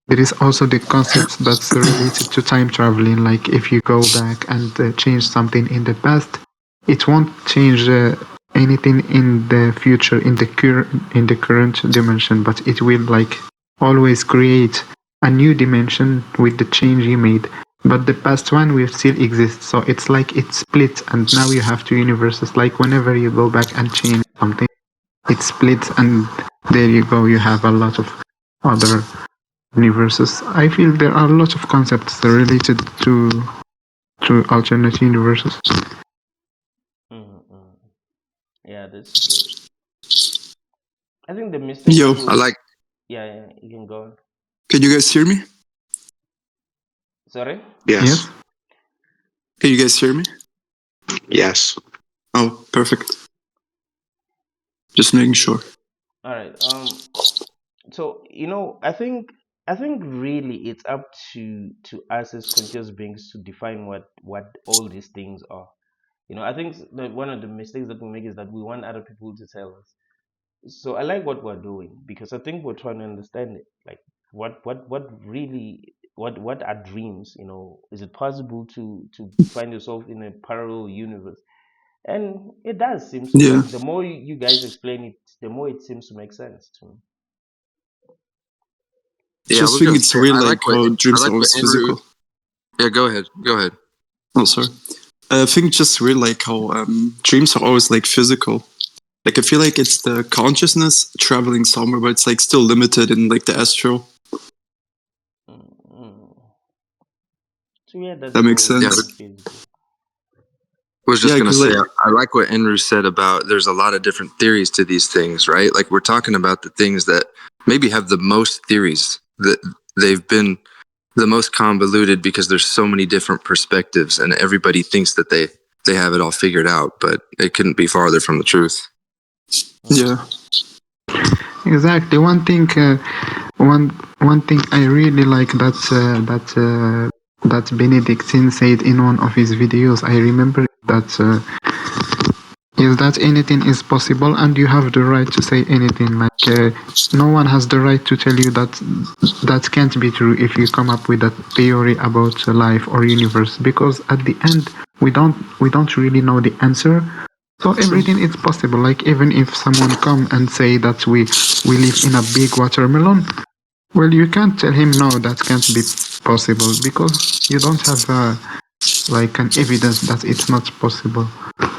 There is also the concept that's related to time traveling. Like if you go back and change something in the past, it won't change anything in the future in the current dimension, but it will like always create a new dimension with the change you made. But the past one will still exist, so it's like it's split, and now you have two universes. Like whenever you go back and change something, it splits, and there you go. You have a lot of other universes. I feel there are a lot of concepts related to alternate universes. mm, yeah, that's true. I think the mistake Yo, that I will, like. yeah, you can go on. can you guys hear me? Sorry. Yes. Yes. Can you guys hear me? Yes. Oh, perfect. Just making sure. All right. So I think really it's up to us as conscious beings to define what all these things are. I think that one of the mistakes that we make is that we want other people to tell us. So I like what we're doing because I think we're trying to understand it. Like what really what are dreams? Is it possible to find yourself in a parallel universe? And it does seem so. Yeah. Like the more you guys explain it, the more it seems to make sense to me. I Yeah, I just was think gonna it's say weird like how dreams are always Andrew. physical. Yeah, go ahead. Go ahead. Oh, sorry. I think it's just weird like how dreams are always like physical. Like I feel like it's the consciousness traveling somewhere, but it's like still limited in like the astral. Mm. So yeah, that's That makes always Yeah, sense. been physical. was just Yeah, gonna because say like I like what Enru said about there's a lot of different theories to these things, right? Like we're talking about the things that maybe have the most theories, that they've been the most convoluted because there's so many different perspectives and everybody thinks that they have it all figured out, but it couldn't be farther from the truth. Yeah. Exactly. One thing I really like that Benedictine said in one of his videos. I remember that is that anything is possible, and you have the right to say anything. Like no one has the right to tell you that that can't be true if you come up with a theory about life or universe, because at the end we don't really know the answer. So everything is possible. Like even if someone come and say that we live in a big watermelon, well, you can't tell him no, that can't be possible, because you don't have like an evidence that it's not possible.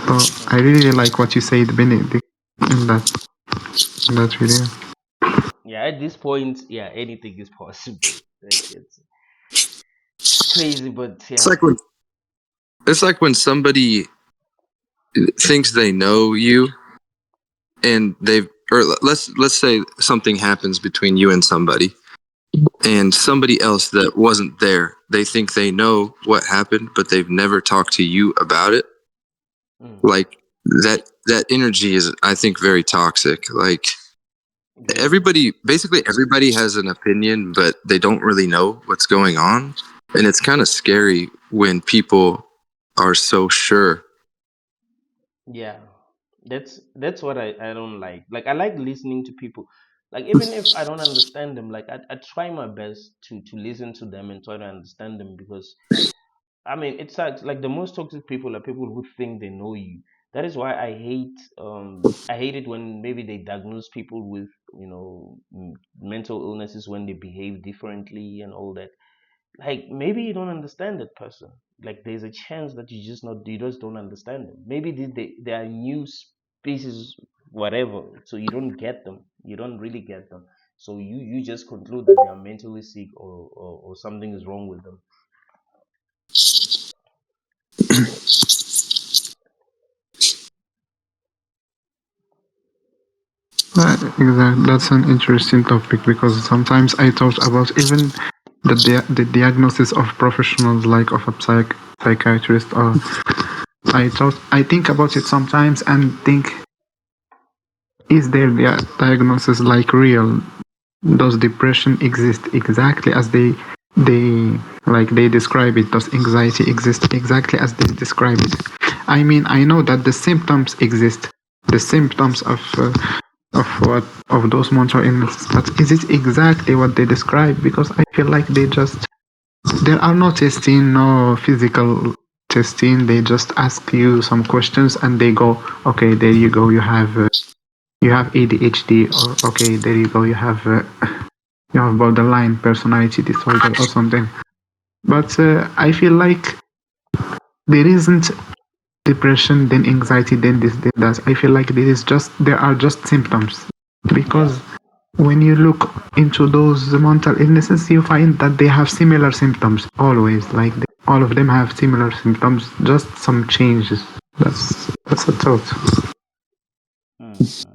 So I really like what you said, Benedict, in that video. Yeah, at this point, yeah, anything is possible. Like it's crazy, but It's yeah. like when somebody thinks they know you, and they've, or let's say something happens between you and somebody, and somebody else that wasn't there, they think they know what happened, but they've never talked to you about it. Mm, Like that energy is, I think, very toxic. Like very. basically everybody has an opinion, but they don't really know what's going on, and it's kind of scary when people are so sure. Yeah, that's what I don't like. Like I like listening to people. Like even if I don't understand them, like I try my best to listen to them and try to understand them, because I mean it's like the most toxic people are people who think they know you. That is why I hate it when maybe they diagnose people with mental illnesses when they behave differently and all that. Like maybe you don't understand that person. Like there's a chance that you just don't understand them. Maybe they are new species, whatever, so you don't get them, you don't really get them, so you just conclude that they are mentally sick, or something is wrong with them. Exactly. That's an interesting topic, because sometimes I thought about even the diagnosis of professionals, like of a psychiatrist, or I think about it sometimes and think, is their diagnosis like real? Does depression exist exactly as they describe it? Does anxiety exist exactly as they describe it? I mean, I know that the symptoms exist, the symptoms of those mental illnesses, but is it exactly what they describe? Because I feel like there are no testing, no physical testing. They just ask you some questions and they go, okay, there you go, you have ADHD, or okay, there you go, you have borderline personality disorder or something. But I feel like there isn't depression, then anxiety, then this, then that. I feel like there are just symptoms, Yeah. because when you look into those mental illnesses, you find that they have similar symptoms always. Like all of them have similar symptoms, just some changes. That's a thought. Mm-hmm.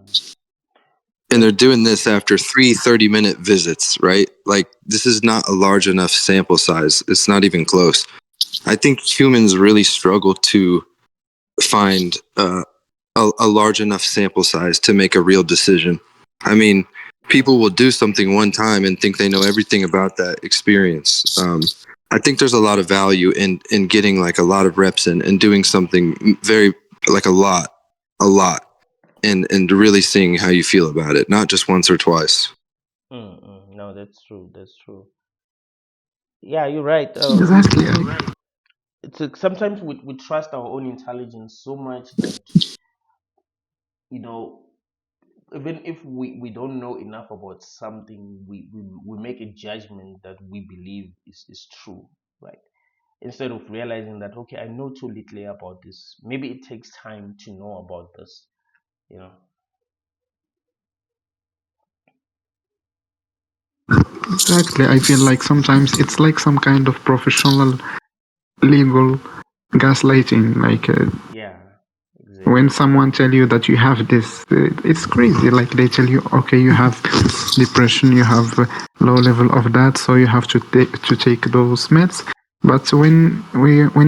And they're But doing this after 30 minute visits, right? Like, this is not a large enough sample size. It's not even close. I think humans really struggle to find a large enough sample size to make a real decision. I mean, people will do something one time and think they know everything about that experience. I think there's a lot of value in getting like a lot of reps in and doing something very, like a lot, and really seeing how you feel about it, not just once or twice. no, that's true. That's true. Yeah, you're right. Exactly. It's like sometimes we trust our own intelligence so much that you know even if we don't know enough about something, we make a judgment that we believe is true, right? Instead of realizing that, okay, I know too little about this. Maybe it takes time to know about this, you know. Exactly. I feel like sometimes it's like some kind of professional legal gaslighting. Like Yeah, when exactly. someone tell you that you have this, it's crazy. Like they tell you, okay, you have depression, you have low level of that, so you have to take those meds. But when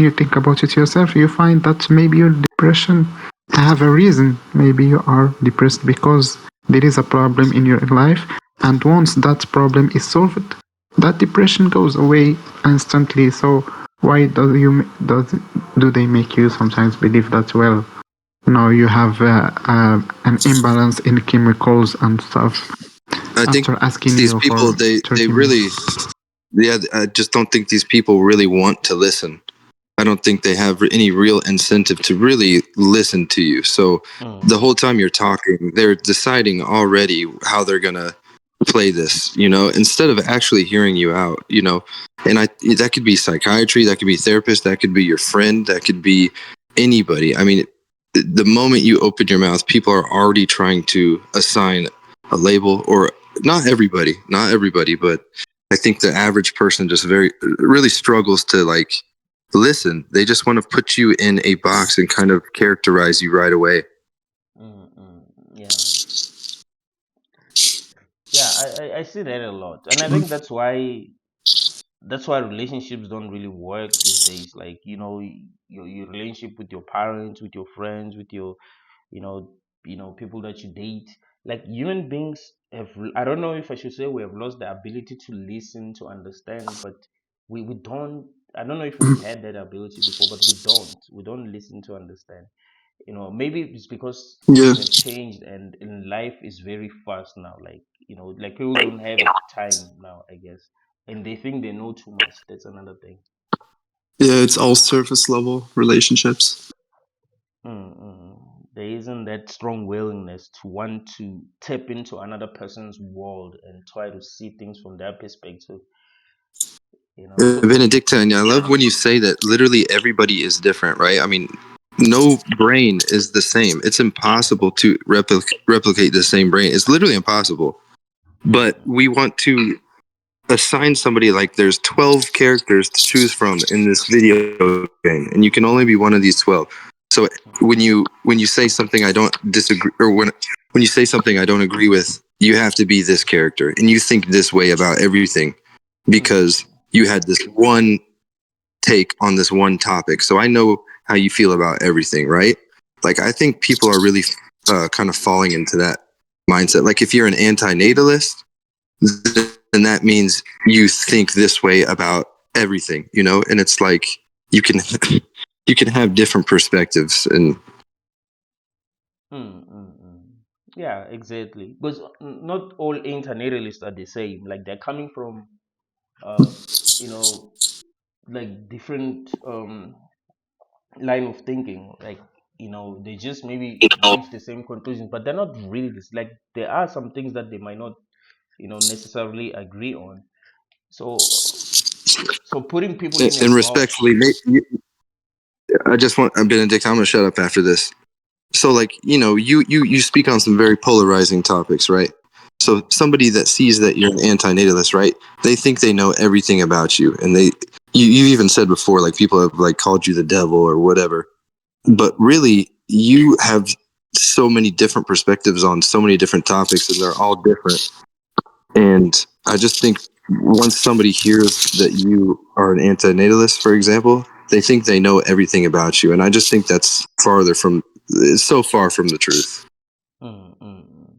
you think about it yourself, you find that maybe your depression have a reason. Maybe you are depressed because there is a problem in your life, and once that problem is solved, that depression goes away instantly. So why do they make you sometimes believe that, well, now you have an imbalance in chemicals and stuff I think after asking these you people, for they 30 really, minutes? yeah, I just don't think these people really want to listen. I don't think they have any real incentive to really listen to you. So the whole time you're talking, they're deciding already how they're going to play this, instead of actually hearing you out, and that could be psychiatry, that could be therapist, that could be your friend, that could be anybody. I mean, the moment you open your mouth, people are already trying to assign a label, or not everybody, but I think the average person just really struggles to like listen. They just want to put you in a box and kind of characterize you right away. Yeah. Yeah, I see that a lot, and I think that's why relationships don't really work these days. Like, your relationship with your parents, with your friends, with your, you know people that you date. Like, human beings have, I don't know if I should say we have lost the ability to listen, to understand, but we don't. I don't know if we've had that ability before, but we don't listen to understand. Maybe it's because Yeah. things have changed, and life is very fast now. Like people don't have a time now, I guess, and they think they know too much. That's another thing. Yeah, it's all surface level relationships. There isn't that strong willingness to want to tap into another person's world and try to see things from their perspective. So Benedictine, I love when you say that literally everybody is different, right? I mean, no brain is the same. It's impossible to replicate the same brain. It's literally impossible. But we want to assign somebody like there's 12 characters to choose from in this video game, and you can only be one of these 12. So when you say something I don't disagree, or when you say something I don't agree with, you have to be this character, and you think this way about everything because you had this one take on this one topic. So I know how you feel about everything, right? Like, I think people are really kind of falling into that mindset. Like, if you're an anti-natalist, then that means you think this way about everything, and it's like you can you can have different perspectives. And mm, mm, mm. Yeah, exactly. Because not all internalists are the same. Like, they're coming from, uh, you know, like, different line of thinking. Like, they just maybe reach the same conclusion, but they're not really this. Like, there are some things that they might not, necessarily agree on. So putting people in a and box. respectfully, I just want Benedict, I'm gonna shut up after this. So, like, you speak on some very polarizing topics, right? So somebody that sees that you're an anti-natalist, right, they think they know everything about you, and you even said before, like, people have like called you the devil or whatever, but really you have so many different perspectives on so many different topics, and they're all different. And I just think once somebody hears that you are an anti-natalist, for example, they think they know everything about you, and I just think that's it's so far from the truth. Mm, mm, mm.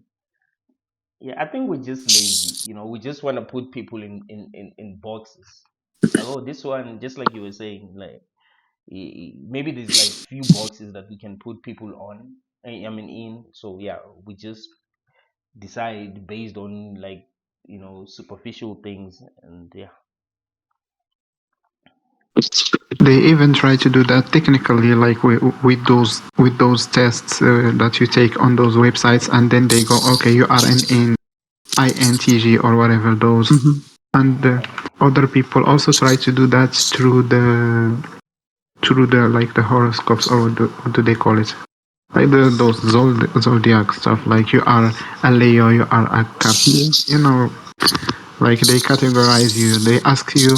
Yeah, I think we're just lazy. We just want to put people in boxes. Like, oh, this one, just like you were saying, like, maybe there's like few boxes that we can put people on. I mean, in. So yeah, we just decide based on, like, superficial things, and yeah. They even try to do that technically, like with those tests that you take on those websites, and then they go, okay, you are an INTJ or whatever those, and other people also try to do that through the like the horoscopes, or what do they call it? Like those zodiac stuff. Like, you are a Leo, you are a Cap. Like, they categorize you. They ask you,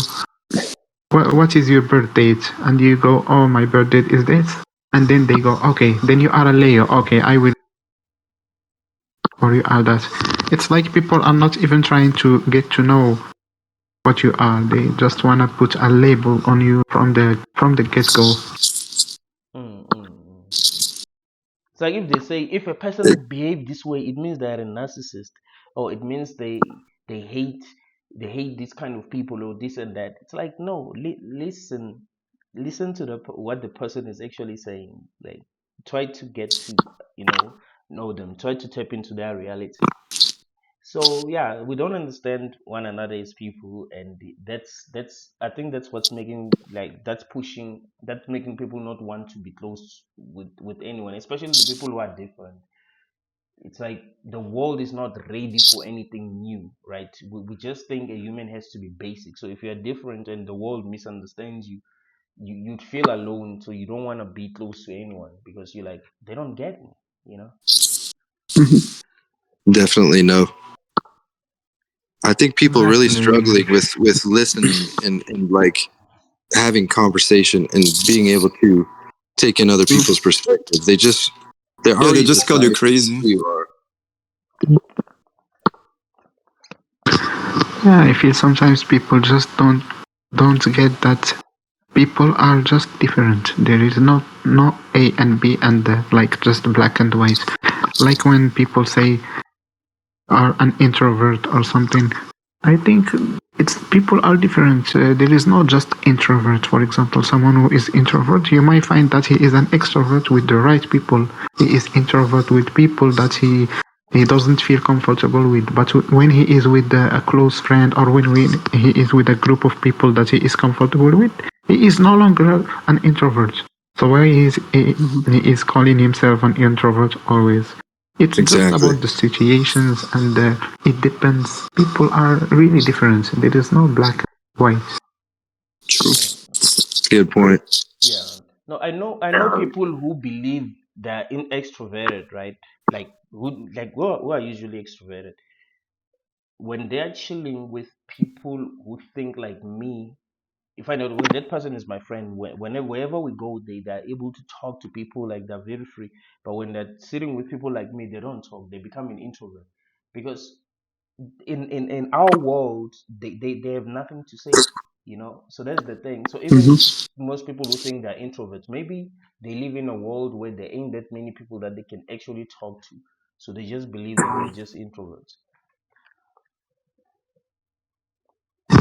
what is your birth date? And you go, oh, my birth date is this. And then they go, okay, then you are a Leo. Okay, I will. Or you are that. It's like people are not even trying to get to know what you are. They just wanna put a label on you from the get go. Mm, mm, mm. It's like if they say if a person behave this way, it means they're a narcissist, or it means they hate they hate this kind of people or this and that. It's like no, listen to what the person is actually saying. Like try to get to you know them. Try to tap into their reality. So yeah, we don't understand one another as people, and that's I think that's what's making like that's making people not want to be close with anyone, especially the people who are different. It's like the world is not ready for anything new, right? We just think a human has to be basic. So if you're different and the world misunderstands you, you'd feel alone, so you don't want to be close to anyone because you're like they don't get me, you know. Mhm. Definitely no. I think people really Exactly. struggling with listening and like having conversation and being able to take in other Mm. people's perspective. They're Yeah, they already just call you decided crazy. who you are. Yeah, I feel sometimes people just don't get that people are just different. There is no A and B and like just black and white. Like when people say are an introvert or something. I think it's people are different. There is not just introvert. For example, someone who is introvert, you might find that he is an extrovert with the right people. He is introvert with people that he doesn't feel comfortable with. But when he is with a close friend or he is with a group of people that he is comfortable with, he is no longer an introvert. So why Mhm. he is calling himself an introvert always? It's just Exactly. about the situations, and it depends. People are really different. There is no black and white. True. Mm. Good point. Yeah. No, I know people who believe they're in extroverted, right? Like who are usually extroverted. When they're chilling with people who think like me, if I know when that person is my friend, whenever wherever we go, they're able to talk to people like they're very free. But when they're sitting with people like me, they don't talk. They become an introvert because in our world they have nothing to say, so that's the thing. So even Hmm. most people who think they're introverts, maybe they live in a world where there ain't that many people that they can actually talk to, so they just believe that they're just introverts.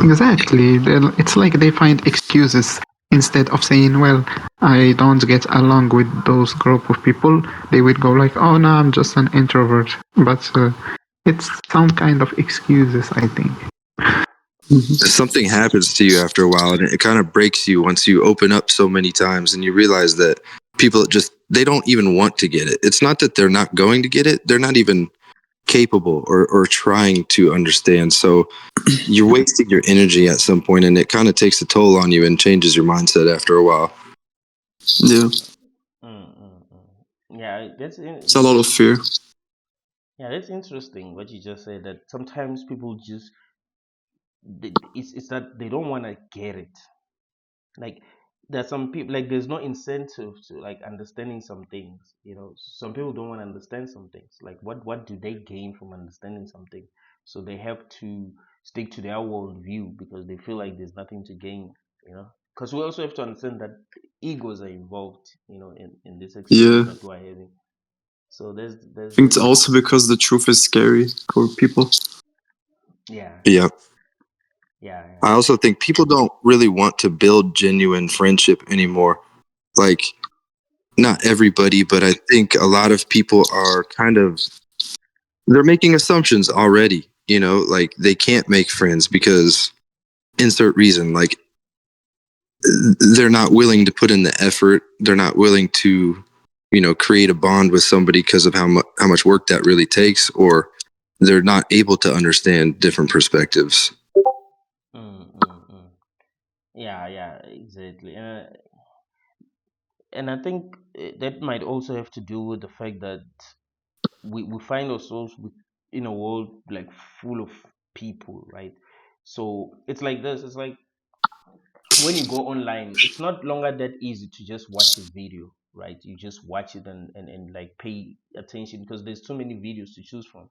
Exactly. It's like they find excuses instead of saying, "Well, I don't get along with those group of people." They would go like, "Oh no, I'm just an introvert." But it's some kind of excuses, I think. Hmm. Something happens to you after a while, and it kind of breaks you once you open up so many times, and you realize that people just they don't even want to get it. It's not that they're not going to get it; they're not even capable or trying to understand. So you're wasting your energy at some point, and it kind of takes a toll on you and changes your mindset after a while. Yeah, Yeah, it's a lot of fear. yeah, that's interesting what you just said, that sometimes people just it's that they don't want to get it. Like there's some people, like there's no incentive to like understanding some things, some people don't want to understand some things. Like what do they gain from understanding something? So they have to stick to their worldview because they feel like there's nothing to gain, because we also have to understand that egos are involved, in this Yeah, experience that we're having. So there's I there's think it's there's also because the truth is scary for people. yeah, Yeah. yeah, I yeah. also think people don't really want to build genuine friendship anymore. Like, not everybody, but I think a lot of people are kind of they're making assumptions already, like they can't make friends because insert reason, like they're not willing to put in the effort, they're not willing to create a bond with somebody because of how much work that really takes, or they're not able to understand different perspectives. Mm, mm, mm. Yeah, yeah, exactly. And I think that might also have to do with the fact that we find ourselves in a world like full of people, right? So it's like this. It's like when you go online, it's not longer that easy to just watch a video, right? You just watch it and like pay attention because there's too many videos to choose from.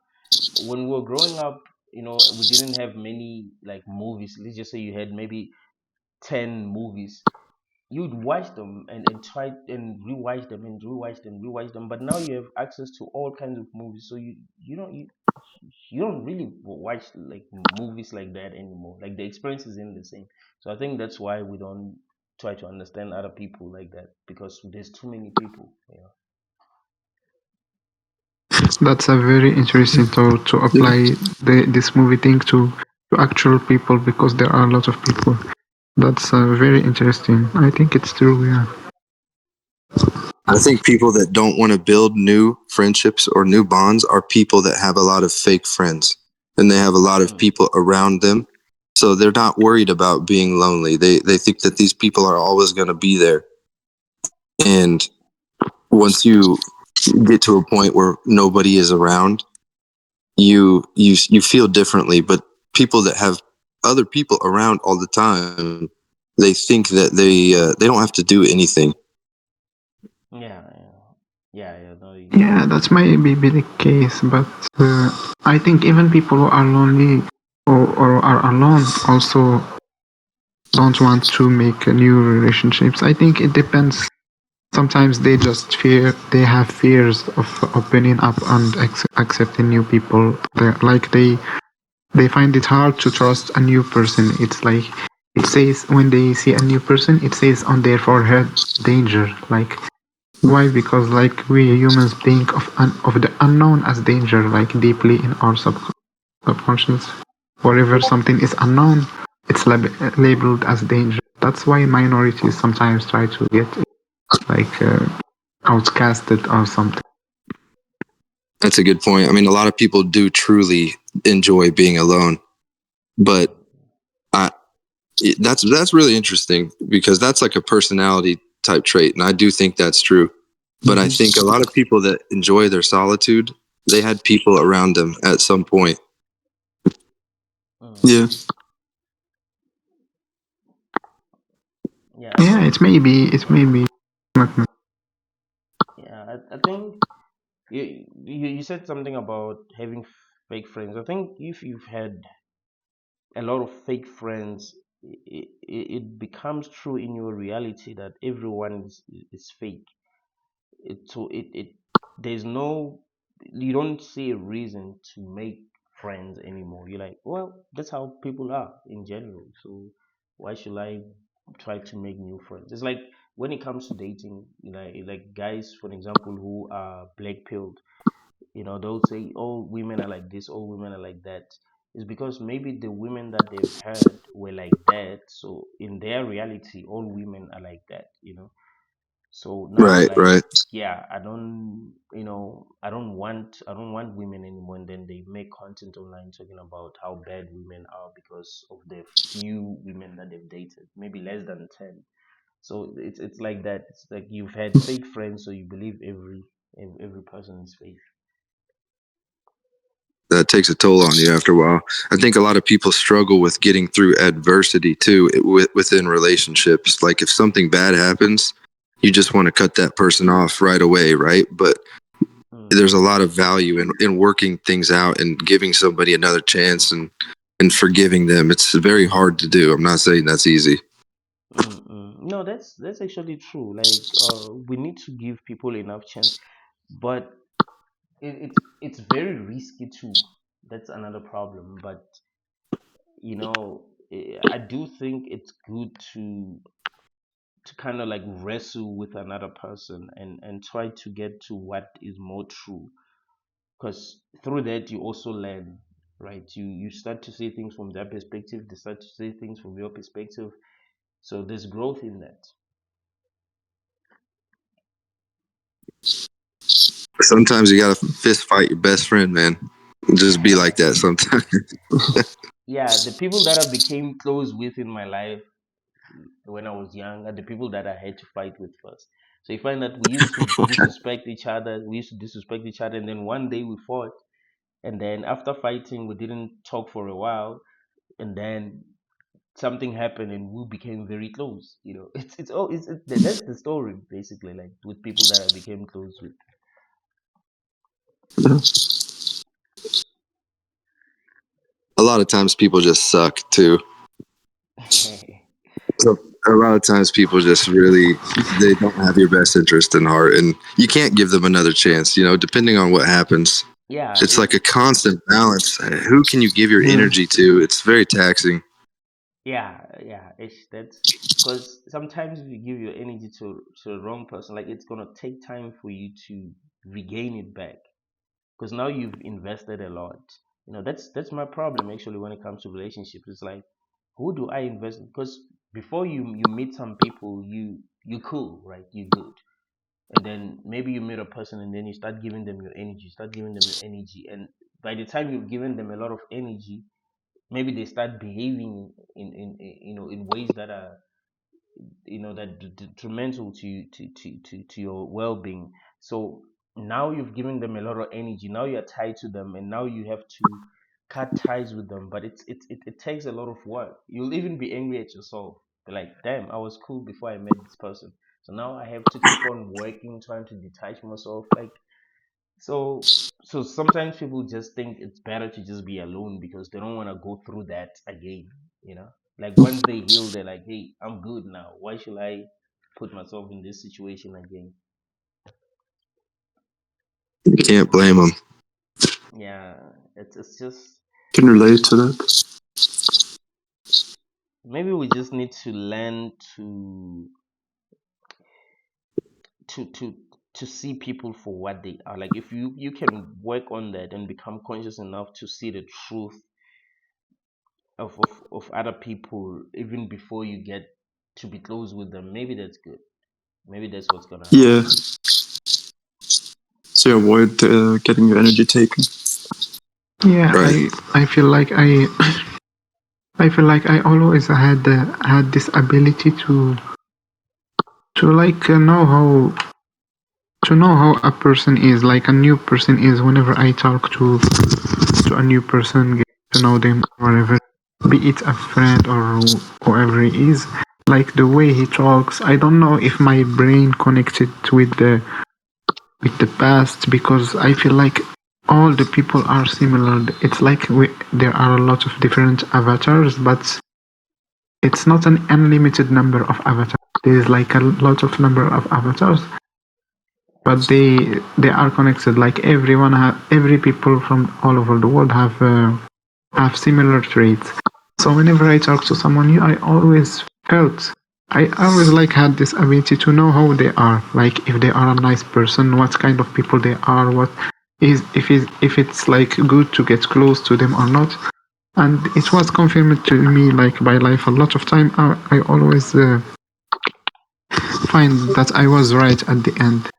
When we were growing up, we didn't have many like movies. Let's just say you had maybe 10 movies, you'd watch them and try and rewatch them and rewatch them. But now you have access to all kinds of movies, so you don't really watch like movies like that anymore. Like the experience isn't the same. So I think that's why we don't try to understand other people like that, because there's too many people. That's a very interesting thought to apply this movie thing to actual people, because there are a lot of people. That's very interesting. I think it's true, yeah. I think people that don't want to build new friendships or new bonds are people that have a lot of fake friends and they have a lot of Mm. people around them. So they're not worried about being lonely. They think that these people are always going to be there. And once you get to a point where nobody is around, you feel differently. But people that have other people around all the time, they think that they don't have to do anything. Yeah, yeah. No, Yeah, that's maybe be the case, but I think even people who are lonely or are alone also don't want to make new relationships. I think it depends. Sometimes they have fears of opening up and accepting new people. Like they find it hard to trust a new person. It's like it says when they see a new person, it says on their forehead danger. Like why? Because like we humans think of the unknown as danger, like deeply in our subconscious. Wherever something is unknown, it's labeled as danger. That's why minorities sometimes try to get like outcasted or something. That's a good point. I mean, a lot of people do truly enjoy being alone, but I that's really interesting because that's like a personality type trait, and I do think that's true. But I think a lot of people that enjoy their solitude, they had people around them at some point. mm. Yeah. Yeah. I Yeah, think it's maybe not. yeah. I think you said something about having fake friends. I think if you've had a lot of fake friends, it becomes true in your reality that everyone is fake. It there's no, you don't see a reason to make friends anymore. You're like, well, that's how people are in general. So why should I try to make new friends? It's like when it comes to dating, like guys, for example, who are black pilled, they'll say all women are like this, all women are like that. It's because maybe the women that they've heard were like that, so in their reality all women are like that. So now they're Right, like, right. yeah, I don't want women anymore, and then they make content online talking about how bad women are because of the few women that they've dated, maybe less than 10. So it's like that. It's like you've had fake friends, so you believe every person is fake. That takes a toll on you after a while. I think a lot of people struggle with getting through adversity too within relationships. Like if something bad happens, you just want to cut that person off right away, right? But Mm. there's a lot of value in working things out and giving somebody another chance and forgiving them. It's very hard to do. I'm not saying that's easy. No, that's actually true. Like, we need to give people enough chance, but it's very risky too. That's another problem. But I do think it's good to kind of like wrestle with another person and try to get to what is more true, because through that you also learn, right? You start to see things from their perspective, they start to see things from your perspective, so there's growth in that. Sometimes you gotta fist fight your best friend, man. Just be like that sometimes. Yeah, the people that I became close with in my life when I was young are the people that I had to fight with first. So you find that we used to disrespect each other, and then one day we fought, and then after fighting, we didn't talk for a while, and then something happened, and we became very close. That's the story basically, like with people that I became close with. A lot of times people just suck too. a lot of times people just really they don't have your best interest in heart, and you can't give them another chance. Depending on what happens, Yeah, it's like a constant balance. Who can you give your Yeah, energy to? It's very taxing. yeah, that's because sometimes if you give your energy to the wrong person, like it's gonna take time for you to regain it back. Because now you've invested a lot. That's my problem actually when it comes to relationships. It's like, who do I invest in? Because before you meet some people, you cool, right? You good. And then maybe you meet a person and then you start giving them your energy, and by the time you've given them a lot of energy, maybe they start behaving in ways that are that detrimental to your well-being. So now you've given them a lot of energy, now you're tied to them, and now you have to cut ties with them. But it takes a lot of work. You'll even be angry at yourself. Be like, damn, I was cool before I met this person, so now I have to keep on working, trying to detach myself. Like, so sometimes people just think it's better to just be alone because they don't want to go through that again, you know? Like once they heal, they're like, hey, I'm good now. Why should I put myself in this situation again? You can't blame them. Yeah, it's just Can relate to that. maybe we just need to learn to to to see people for what they are. Like if you can work on that and become conscious enough to see the truth of other people even before you get to be close with them, maybe that's good. Maybe that's what's gonna help. Yeah. So you avoid getting your energy taken. yeah. Right. I feel like I feel like I always had this ability to like know how a person is, like a new person is. Whenever I talk to a new person, get to know them, or whatever, be it a friend or whoever he is, like the way he talks, I don't know if my brain connected with the past, because I feel like all the people are similar. It's like there are a lot of different avatars, but it's not an unlimited number of avatars. There is like a lot of number of avatars, but they are connected. Like every people from all over the world have similar traits. So whenever I talk to someone new, I always like had this ability to know how they are. Like if they are a nice person, what kind of people they are, what is if it's like good to get close to them or not. And it was confirmed to me like by life a lot of time. I always find that I was right at the end.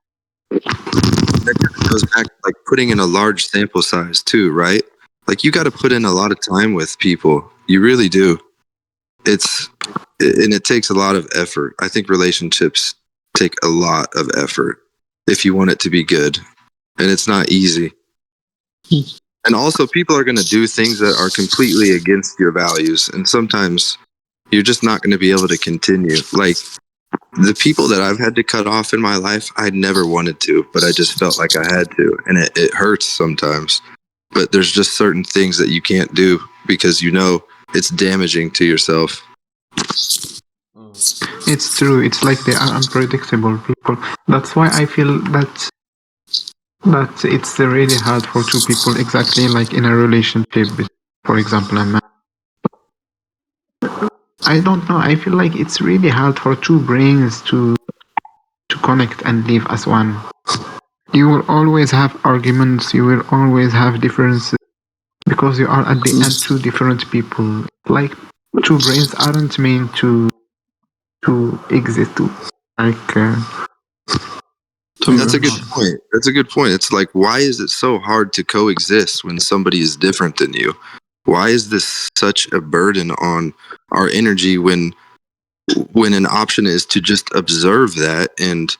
That kind of goes back to like putting in a large sample size too, right? Like you got to put in a lot of time with people. You really do. And it takes a lot of effort. I think relationships take a lot of effort if you want it to be good, and it's not easy. And also, people are going to do things that are completely against your values, and sometimes you're just not going to be able to continue. Like the people that I've had to cut off in my life, I never wanted to, but I just felt like I had to, and it hurts sometimes. But there's just certain things that you can't do because it's damaging to yourself. Mm. It's true. It's like they are unpredictable people. That's why I feel that it's really hard for two people exactly like in a relationship. For example, a man. I don't know. I feel like it's really hard for two brains to connect and live as one. You will always have arguments. You will always have differences because you are at the end two different people. Like two brains aren't meant to exist. Like I That's a don't good know. point. That's a good point. It's like, why is it so hard to coexist when somebody is different than you? Why is this such a burden on our energy when an option is to just observe that? And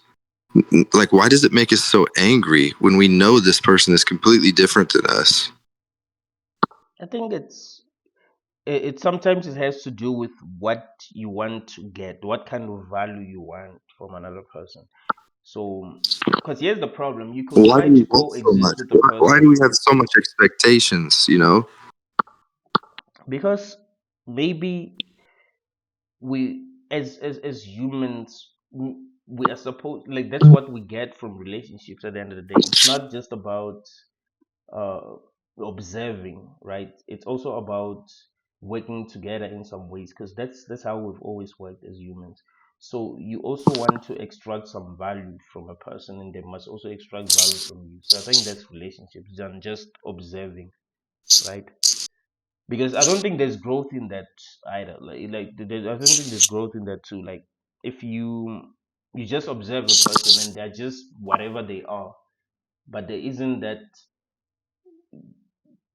like, why does it make us so angry when we know this person is completely different than us? I think it sometimes it has to do with what you want to get, what kind of value you want from another person. So, because here's the problem: you could Why try do we to want so coexist much? with the Why do we person have so much expectations? because maybe we as humans, we are supposed, like, that's what we get from relationships at the end of the day. It's not just about uh observing, right? It's also about working together in some ways, because that's how we've always worked as humans. So you also want to extract some value from a person, and they must also extract value from you. So I think that's relationships than just observing, right? Because I don't think there's growth in that either. I don't think there's growth in that too. Like, if you just observe a person and they're just whatever they are, but there isn't that,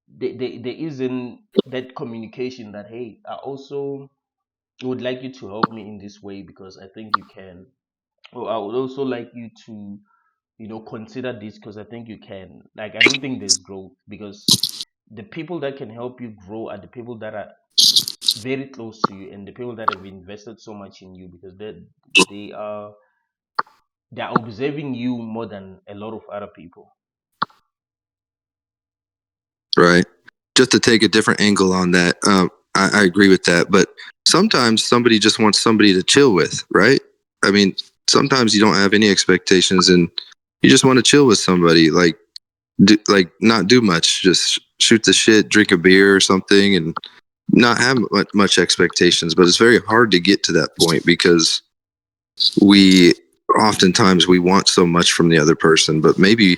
there isn't that communication that, hey, I also would like you to help me in this way because I think you can, or I would also like you to, consider this because I think you can. Like, I don't think there's growth, because the people that can help you grow are the people that are very close to you and the people that have invested so much in you, because they are they're observing you more than a lot of other people. Right. Just to take a different angle on that, I agree with that. But sometimes somebody just wants somebody to chill with, right? I mean, sometimes you don't have any expectations and you just want to chill with somebody, like not do much, just shoot the shit, drink a beer or something, and not have much expectations. But it's very hard to get to that point because we oftentimes we want so much from the other person, but maybe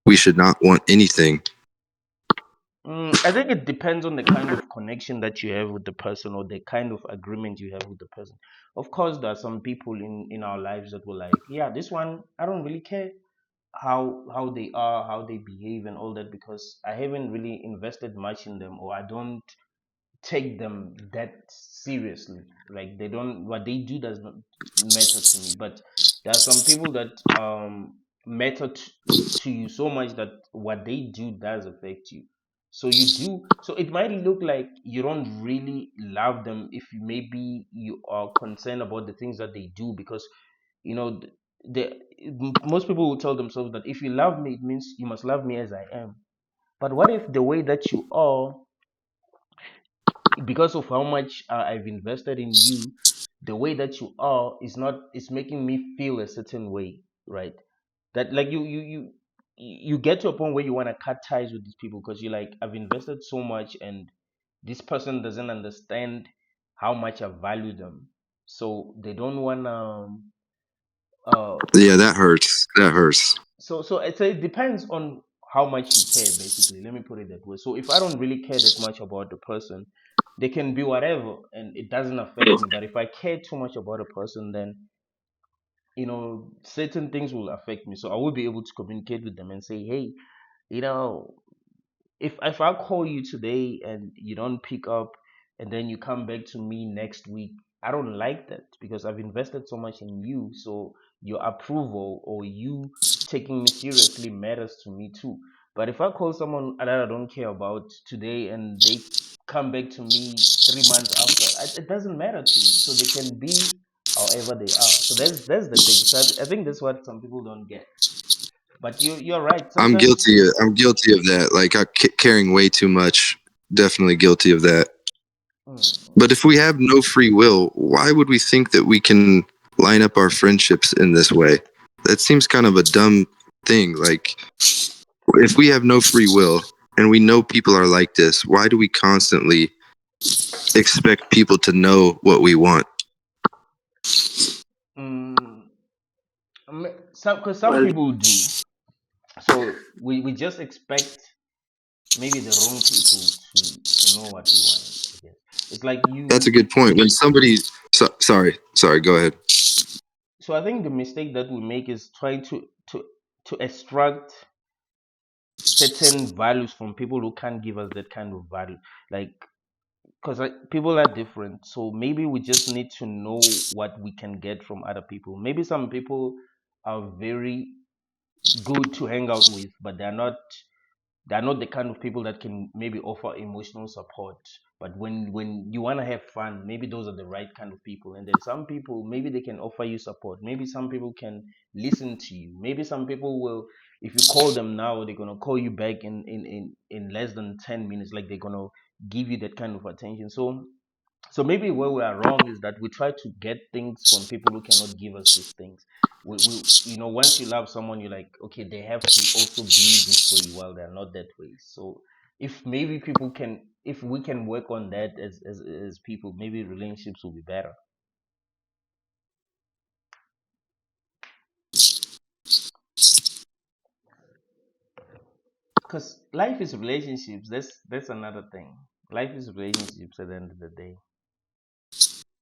we should not want anything. I think it depends on the kind of connection that you have with the person, or the kind of agreement you have with the person. Of course, there are some people in our lives that were like, yeah, this one, I don't really care how they are, how they behave, and all that, because I haven't really invested much in them, or I don't take them that seriously. Like, they don't, what they do does not matter to me. But there are some people that matter to you so much that what they do does affect you. So you do, so it might look like you don't really love them if maybe you are concerned about the things that they do, because you know th- the most people will tell themselves that if you love me, it means you must love me as I am. But what if the way that you are, because of how much I've invested in you, the way that you are is not, is making me feel a certain way, right? That, like, you get to a point where you want to cut ties with these people, because you're like, I've invested so much and this person doesn't understand how much I value them, so they don't want to uh Yeah, that hurts. That hurts. so it depends on how much you care, basically. Let me put it that way. So if I don't really care that much about the person, they can be whatever and it doesn't affect me. But if I care too much about a person, then certain things will affect me. So I will be able to communicate with them and say, hey, you know if I call you today and you don't pick up, and then you come back to me next week, I don't like that, because I've invested so much in you. So your approval, or you taking me seriously, matters to me too. But if I call someone that I don't care about today and they come back to me 3 months after, it doesn't matter to me. So they can be however they are. So that's the thing. So I think that's what some people don't get. But you're right. I'm Sometimes. guilty. I'm guilty of that. Like caring way too much. Definitely guilty of that. Mm, But if we have no free will, why would we think that we can line up our friendships in this way? That seems kind of a dumb thing. Like, if we have no free will and we know people are like this, why do we constantly expect people to know what we want? mm, because some Well, people do. So we just expect maybe the wrong people to know what we want, I guess. It's like That's a you. good point. When somebody, sorry, go ahead. So I think the mistake that we make is trying to extract certain values from people who can't give us that kind of value. Like, because people are different, so maybe we just need to know what we can get from other people. Maybe some people are very good to hang out with, but they're not the kind of people that can maybe offer emotional support. But when you want to have fun, maybe those are the right kind of people. And then some people, maybe they can offer you support. Maybe some people can listen to you. Maybe some people will, if you call them now, they're gonna call you back in less than 10 minutes. Like, they're gonna give you that kind of attention. So So maybe where we are wrong is that we try to get things from people who cannot give us these things. Once you love someone, you're like, okay, they have to also be this way while they're not that way. So if maybe if we can work on that as people, maybe relationships will be better. Because life is relationships. That's another thing. Life is relationships at the end of the day.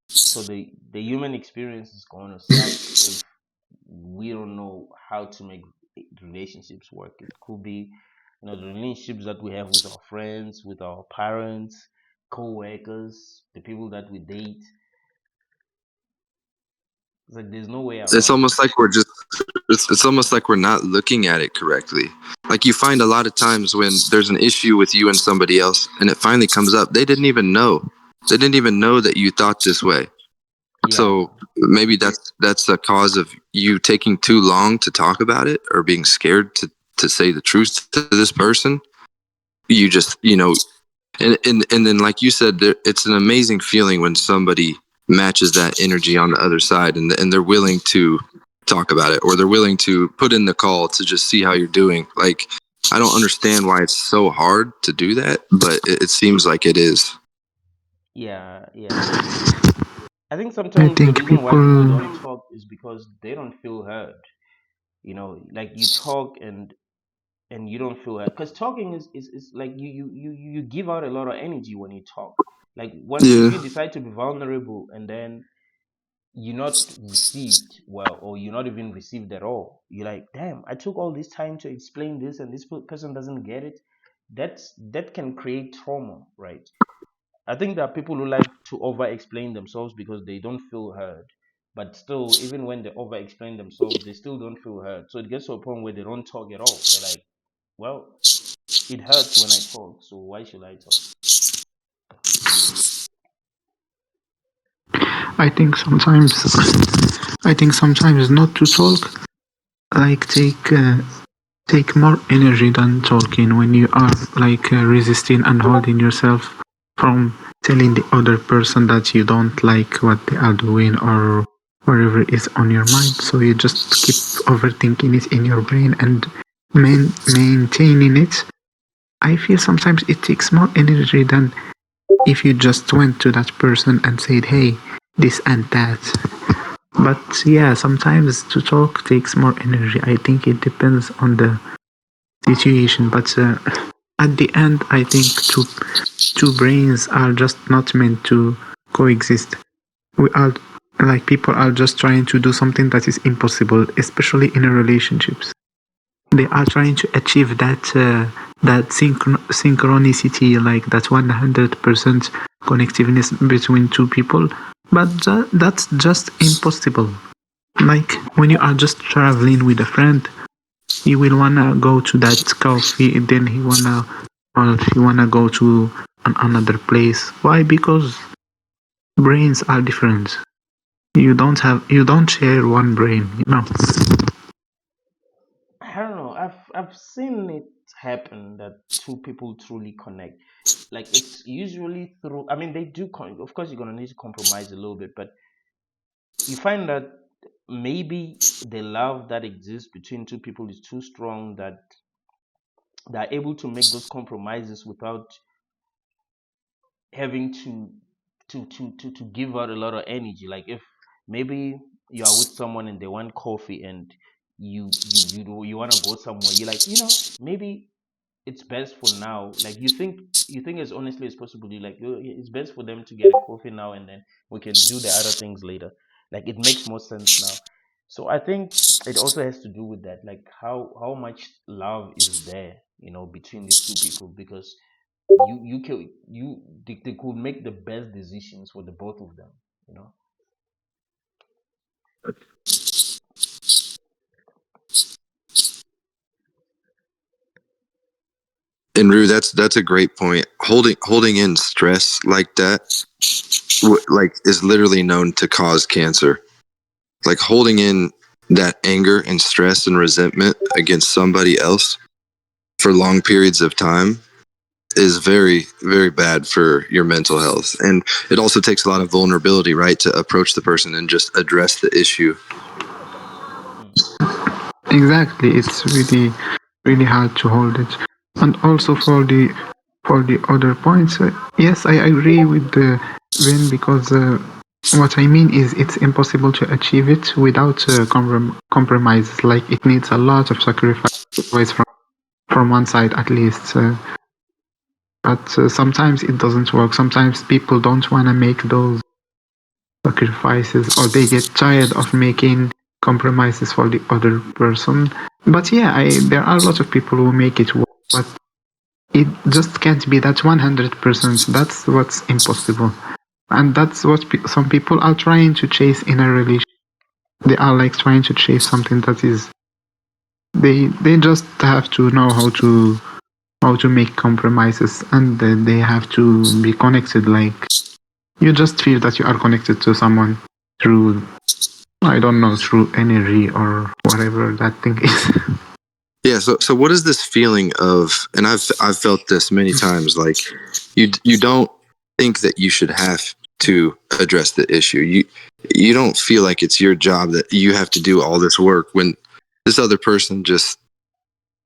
So the human experience is going to suck if we don't know how to make relationships work. It could be, the relationships that we have with our friends, with our parents, co-workers, the people that we date. It's like there's no way It's around it. almost like we're just it's almost like we're not looking at it correctly. Like you find a lot of times when there's an issue with you and somebody else and it finally comes up, they didn't even know. They didn't even know that you thought this way. Yeah, So maybe that's a cause of you taking too long to talk about it or being scared to say the truth to this person. You just, and then like you said, it's an amazing feeling when somebody matches that energy on the other side and they're willing to talk about it or they're willing to put in the call to just see how you're doing. Like, I don't understand why it's so hard to do that, but it seems like it is. yeah. I think I sometimes the think reason why people people, don't talk is because they don't feel heard. Like you talk and you don't feel that, because talking is like you give out a lot of energy when you talk. Like once if Yeah. you decide to be vulnerable and then you're not received well, or you're not even received at all, you're like, damn, I took all this time to explain this and this person doesn't get it. That can create trauma, right? I think there are people who like to over explain themselves because they don't feel heard, but still, even when they over explain themselves, they still don't feel heard. So it gets to a point where they don't talk at all. They're like, well, it hurts when I talk, so why should I talk? I think sometimes, I think sometimes not to talk, like take more energy than talking when you are like resisting and holding yourself from telling the other person that you don't like what they are doing or whatever is on your mind. So you just keep overthinking it in your brain and maintaining it. I feel sometimes it takes more energy than if you just went to that person and said, hey, this and that. But yeah, sometimes to talk takes more energy. I think it depends on the situation, but at the end, I think two brains are just not meant to coexist. We are like people are just trying to do something that is impossible, especially in relationships. They are trying to achieve that synchronicity, like that 100% connectiveness between two people, but that's just impossible. Like when you are just traveling with a friend, he will wanna go to that coffee, then he wanna go to another place. Why? Because brains are different. You don't share one brain. I don't know. I've seen it happen that two people truly connect. Like it's usually through. I mean, they do. Of course, you're gonna need to compromise a little bit, but you find that maybe the love that exists between two people is too strong that they're able to make those compromises without having to give out a lot of energy. Like if maybe you are with someone and they want coffee and you want to go somewhere, you're like, maybe it's best for now. Like you think as honestly as possible, you like, it's best for them to get a coffee now and then we can do the other things later. Like it makes more sense now. So I think it also has to do with that, like how much love is there, between these two people, because they could make the best decisions for the both of them, you know. And Rue, that's a great point. Holding in stress like that, like is literally known to cause cancer. Like holding in that anger and stress and resentment against somebody else for long periods of time is very, very bad for your mental health. And it also takes a lot of vulnerability, right, to approach the person and just address the issue. Exactly, it's really hard to hold it. And also for the other points, yes, I agree with the Vin, because what I mean is it's impossible to achieve it without compromises. Like, it needs a lot of sacrifice from one side at least. But sometimes it doesn't work. Sometimes people don't want to make those sacrifices, or they get tired of making compromises for the other person. But yeah, there are a lot of people who make it work, but it just can't be that 100%. That's what's impossible. And that's what some people are trying to chase in a relationship. They are like trying to chase something that is, they just have to know how to make compromises, and they have to be connected. Like, you just feel that you are connected to someone through, I don't know, through energy or whatever that thing is. Yeah, so what is this feeling of, and I've felt this many times, like you don't think that you should have to address the issue. You don't feel like it's your job, that you have to do all this work when this other person just,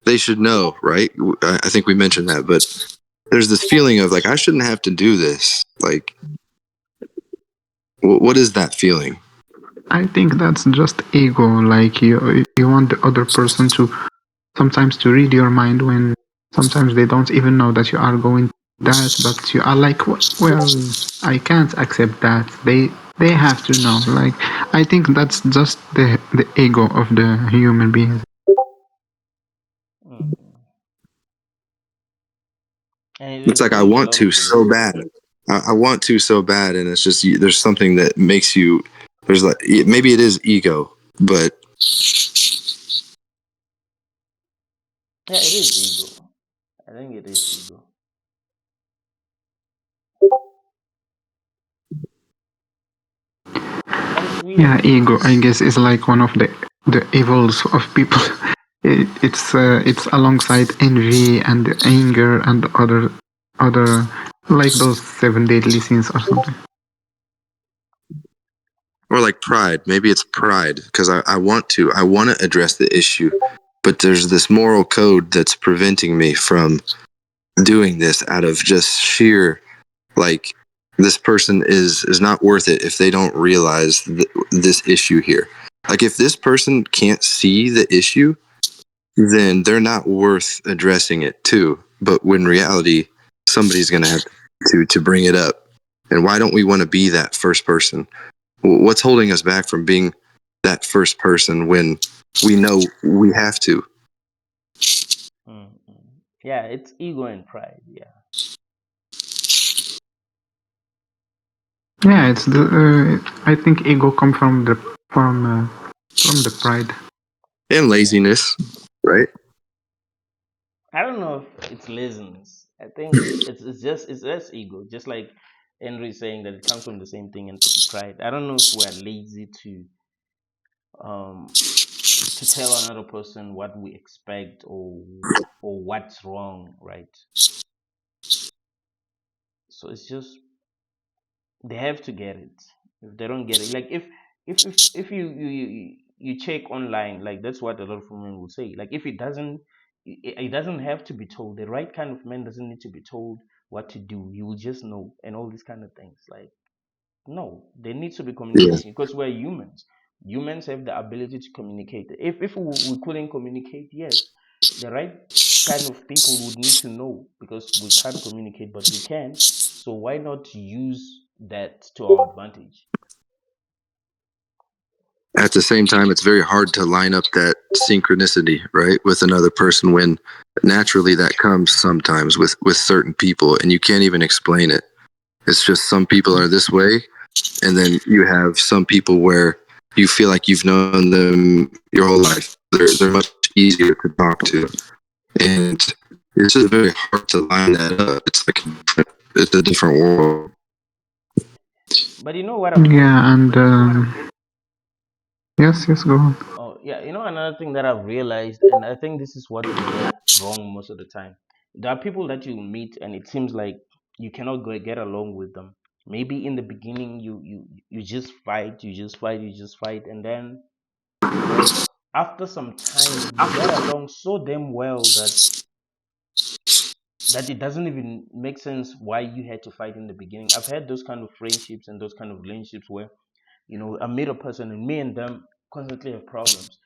they should know, right? I think we mentioned that, but there's this feeling of like, I shouldn't have to do this. Like, what is that feeling? I think that's just ego. Like, you want the other person to sometimes to read your mind, when sometimes they don't even know that you are going that, but you are like, well, I can't accept that. They have to know. Like, I think that's just the ego of the human beings. Mm. And It's like, it I is a want lot to of so ego. bad. I want to so bad, and it's just, there's something that makes you. There's like, maybe it is ego, but Yeah, it is ego. I think it is ego. But it's Yeah, weird. ego, I guess, is like one of the evils of people. It's alongside envy and anger and other, like those seven deadly sins or something. or like pride. Maybe it's pride, because I want to address the issue, but there's this moral code that's preventing me from doing this out of just sheer, like, this person is not worth it if they don't realize this issue here. Like, if this person can't see the issue, then they're not worth addressing it too. But when reality, somebody's going to have to bring it up. And why don't we want to be that first person? What's holding us back from being that first person when we know we have to? Mm. Yeah, it's ego and pride. Yeah. Yeah, it's the. I think ego come from the pride. And Yeah. laziness, right? I don't know if it's laziness. I think it's just ego. Just like Henry saying that it comes from the same thing, and pride. I don't know if we're lazy um to tell another person what we expect, or what's wrong, right? So it's just, they have to get it. If they don't get it, like, if you check online, like, that's what a lot of women will say. Like, if it doesn't have to be told. The right kind of man doesn't need to be told what to do. You will just know, and all these kind of things. Like, no, there needs to be Yeah. communication, because we're humans. Humans have the ability to communicate. If we couldn't communicate, yes, the right kind of people would need to know, because we can't communicate, but we can. So why not use that to our advantage? At the same time, it's very hard to line up that synchronicity, right, with another person, when naturally that comes sometimes with certain people, and you can't even explain it. It's just, some people are this way, and then you have some people where you feel like you've known them your whole life. They're much easier to talk to, and it's just very hard to line that up. It's a different world. But you know what I've Yeah, and yes, go on. Oh, yeah, another thing that I've realized, and I think this is what we get wrong most of the time, there are people that you meet and it seems like you cannot get along with them. Maybe in the beginning you just fight, and then after some time you get along so damn well that it doesn't even make sense why you had to fight in the beginning. I've had those kind of friendships and those kind of relationships where, I meet a person and me and them constantly have problems.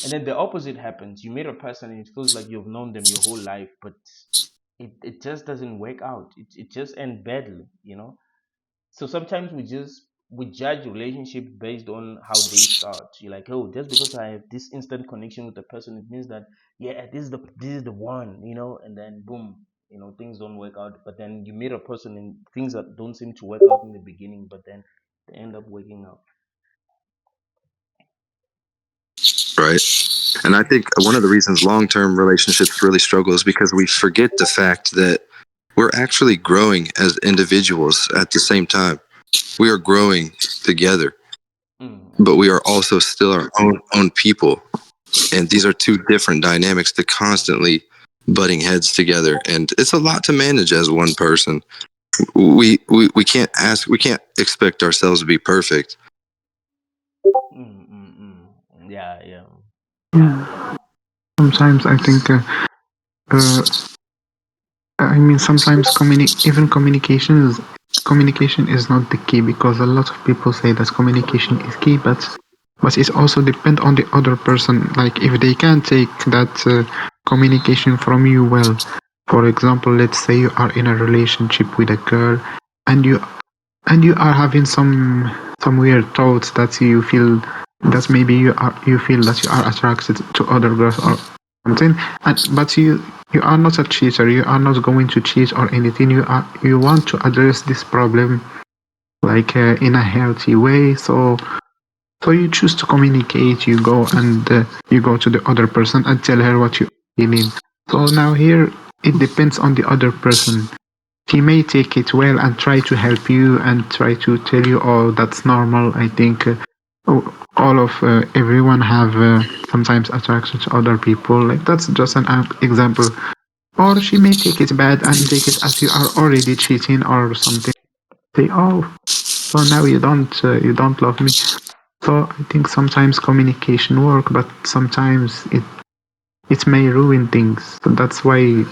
And then the opposite happens. You meet a person and it feels like you've known them your whole life, but it just doesn't work out. It just ends badly. So sometimes we judge relationships based on how they start. You're like, oh, just because I have this instant connection with the person, it means that yeah, this is the one. And then boom, things don't work out. But then you meet a person and things that don't seem to work out in the beginning, but then they end up working out. Right. And I think one of the reasons long-term relationships really struggle is because we forget the fact that we're actually growing as individuals at the same time. We are growing together, but we are also still our own people. And these are two different dynamics that constantly butting heads together. And it's a lot to manage as one person. We can't expect ourselves to be perfect. Yeah, yeah. Yeah. Sometimes I think, sometimes communication is not the key, because a lot of people say that communication is key, but it also depends on the other person. Like if they can take that communication from you well. For example, let's say you are in a relationship with a girl, and you are having some weird thoughts that you feel that maybe you feel that you are attracted to other girls or something, but you are not a cheater. You are not going to cheat or anything. You want to address this problem like in a healthy way. So you choose to communicate. You go to the other person and tell her what you're feeling. So now here it depends on the other person. He may take it well and try to help you and try to tell you, oh, that's normal. I think all of everyone have sometimes attraction to other people. Like that's just an example. Or she may take it bad and take it as you are already cheating or something. Say, oh, so now you don't love me. So I think sometimes communication work, but sometimes it may ruin things. So that's why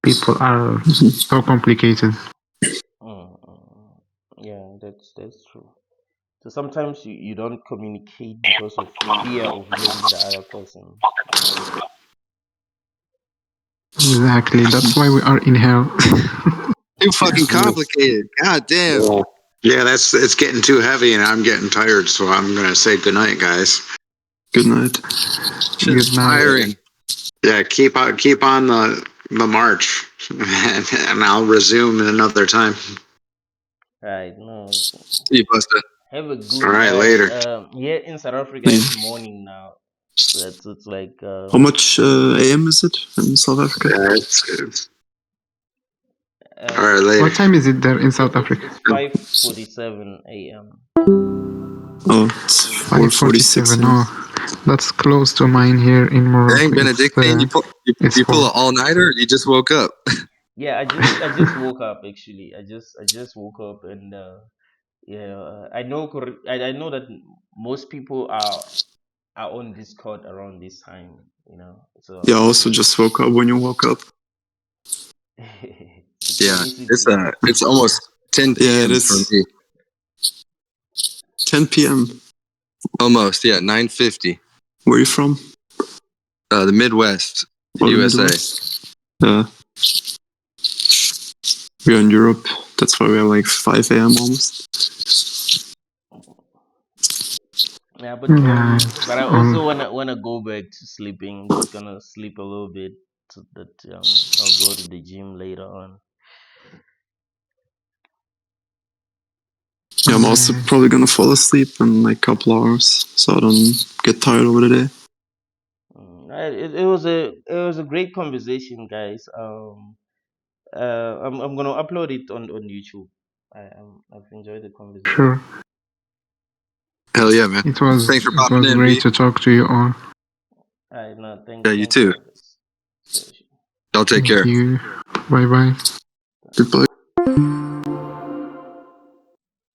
people are so complicated. Yeah, that's true. So sometimes you don't communicate because of fear of losing the other person. Exactly. That's why we are in hell. Too fucking complicated. God damn. Yeah, it's getting too heavy, and I'm getting tired. So I'm gonna say goodnight, guys. Good night. Good night. Tiring. Yeah, keep on the march, and I'll resume in another time. Right. No. See you, Busta. Have a All good. right, later. Here in South Africa, it's morning now. So it's like. How much AM is it in South Africa? Yeah, it's all right, later. What time is it there in South Africa? It's 5:47 a.m. Oh, it's 4:46. 5:47. Oh, that's close to mine here in Morocco. Dang, Benedictine, you pull an all-nighter, or you just woke up? Yeah, I just woke up actually. I just woke up and I know that most people are on Discord around this time. So Yeah, I also just woke up when you woke up. Yeah, synchronicity. it's almost 10 p.m. Yeah, it for is. me. 10 p.m. Almost, yeah, 9:50. Where are you from? The Midwest, Oh, the USA. Midwest. We're in Europe. That's why we're like 5 a.m. almost. Yeah, Yeah. but I also wanna go back to sleeping. Just gonna sleep a little bit so that I'll go to the gym later on. Yeah, I'm also probably gonna fall asleep in like a couple hours, so I don't get tired over the day. It was a great conversation, guys. I'm gonna upload it on YouTube. I've enjoyed the conversation. Sure. Hell yeah, man. It was Thanks for popping in, great B. to talk to you all. All right, no, Yeah, you thanks for too. this session. Y'all Y'all take care. Thank you. Bye bye. Goodbye.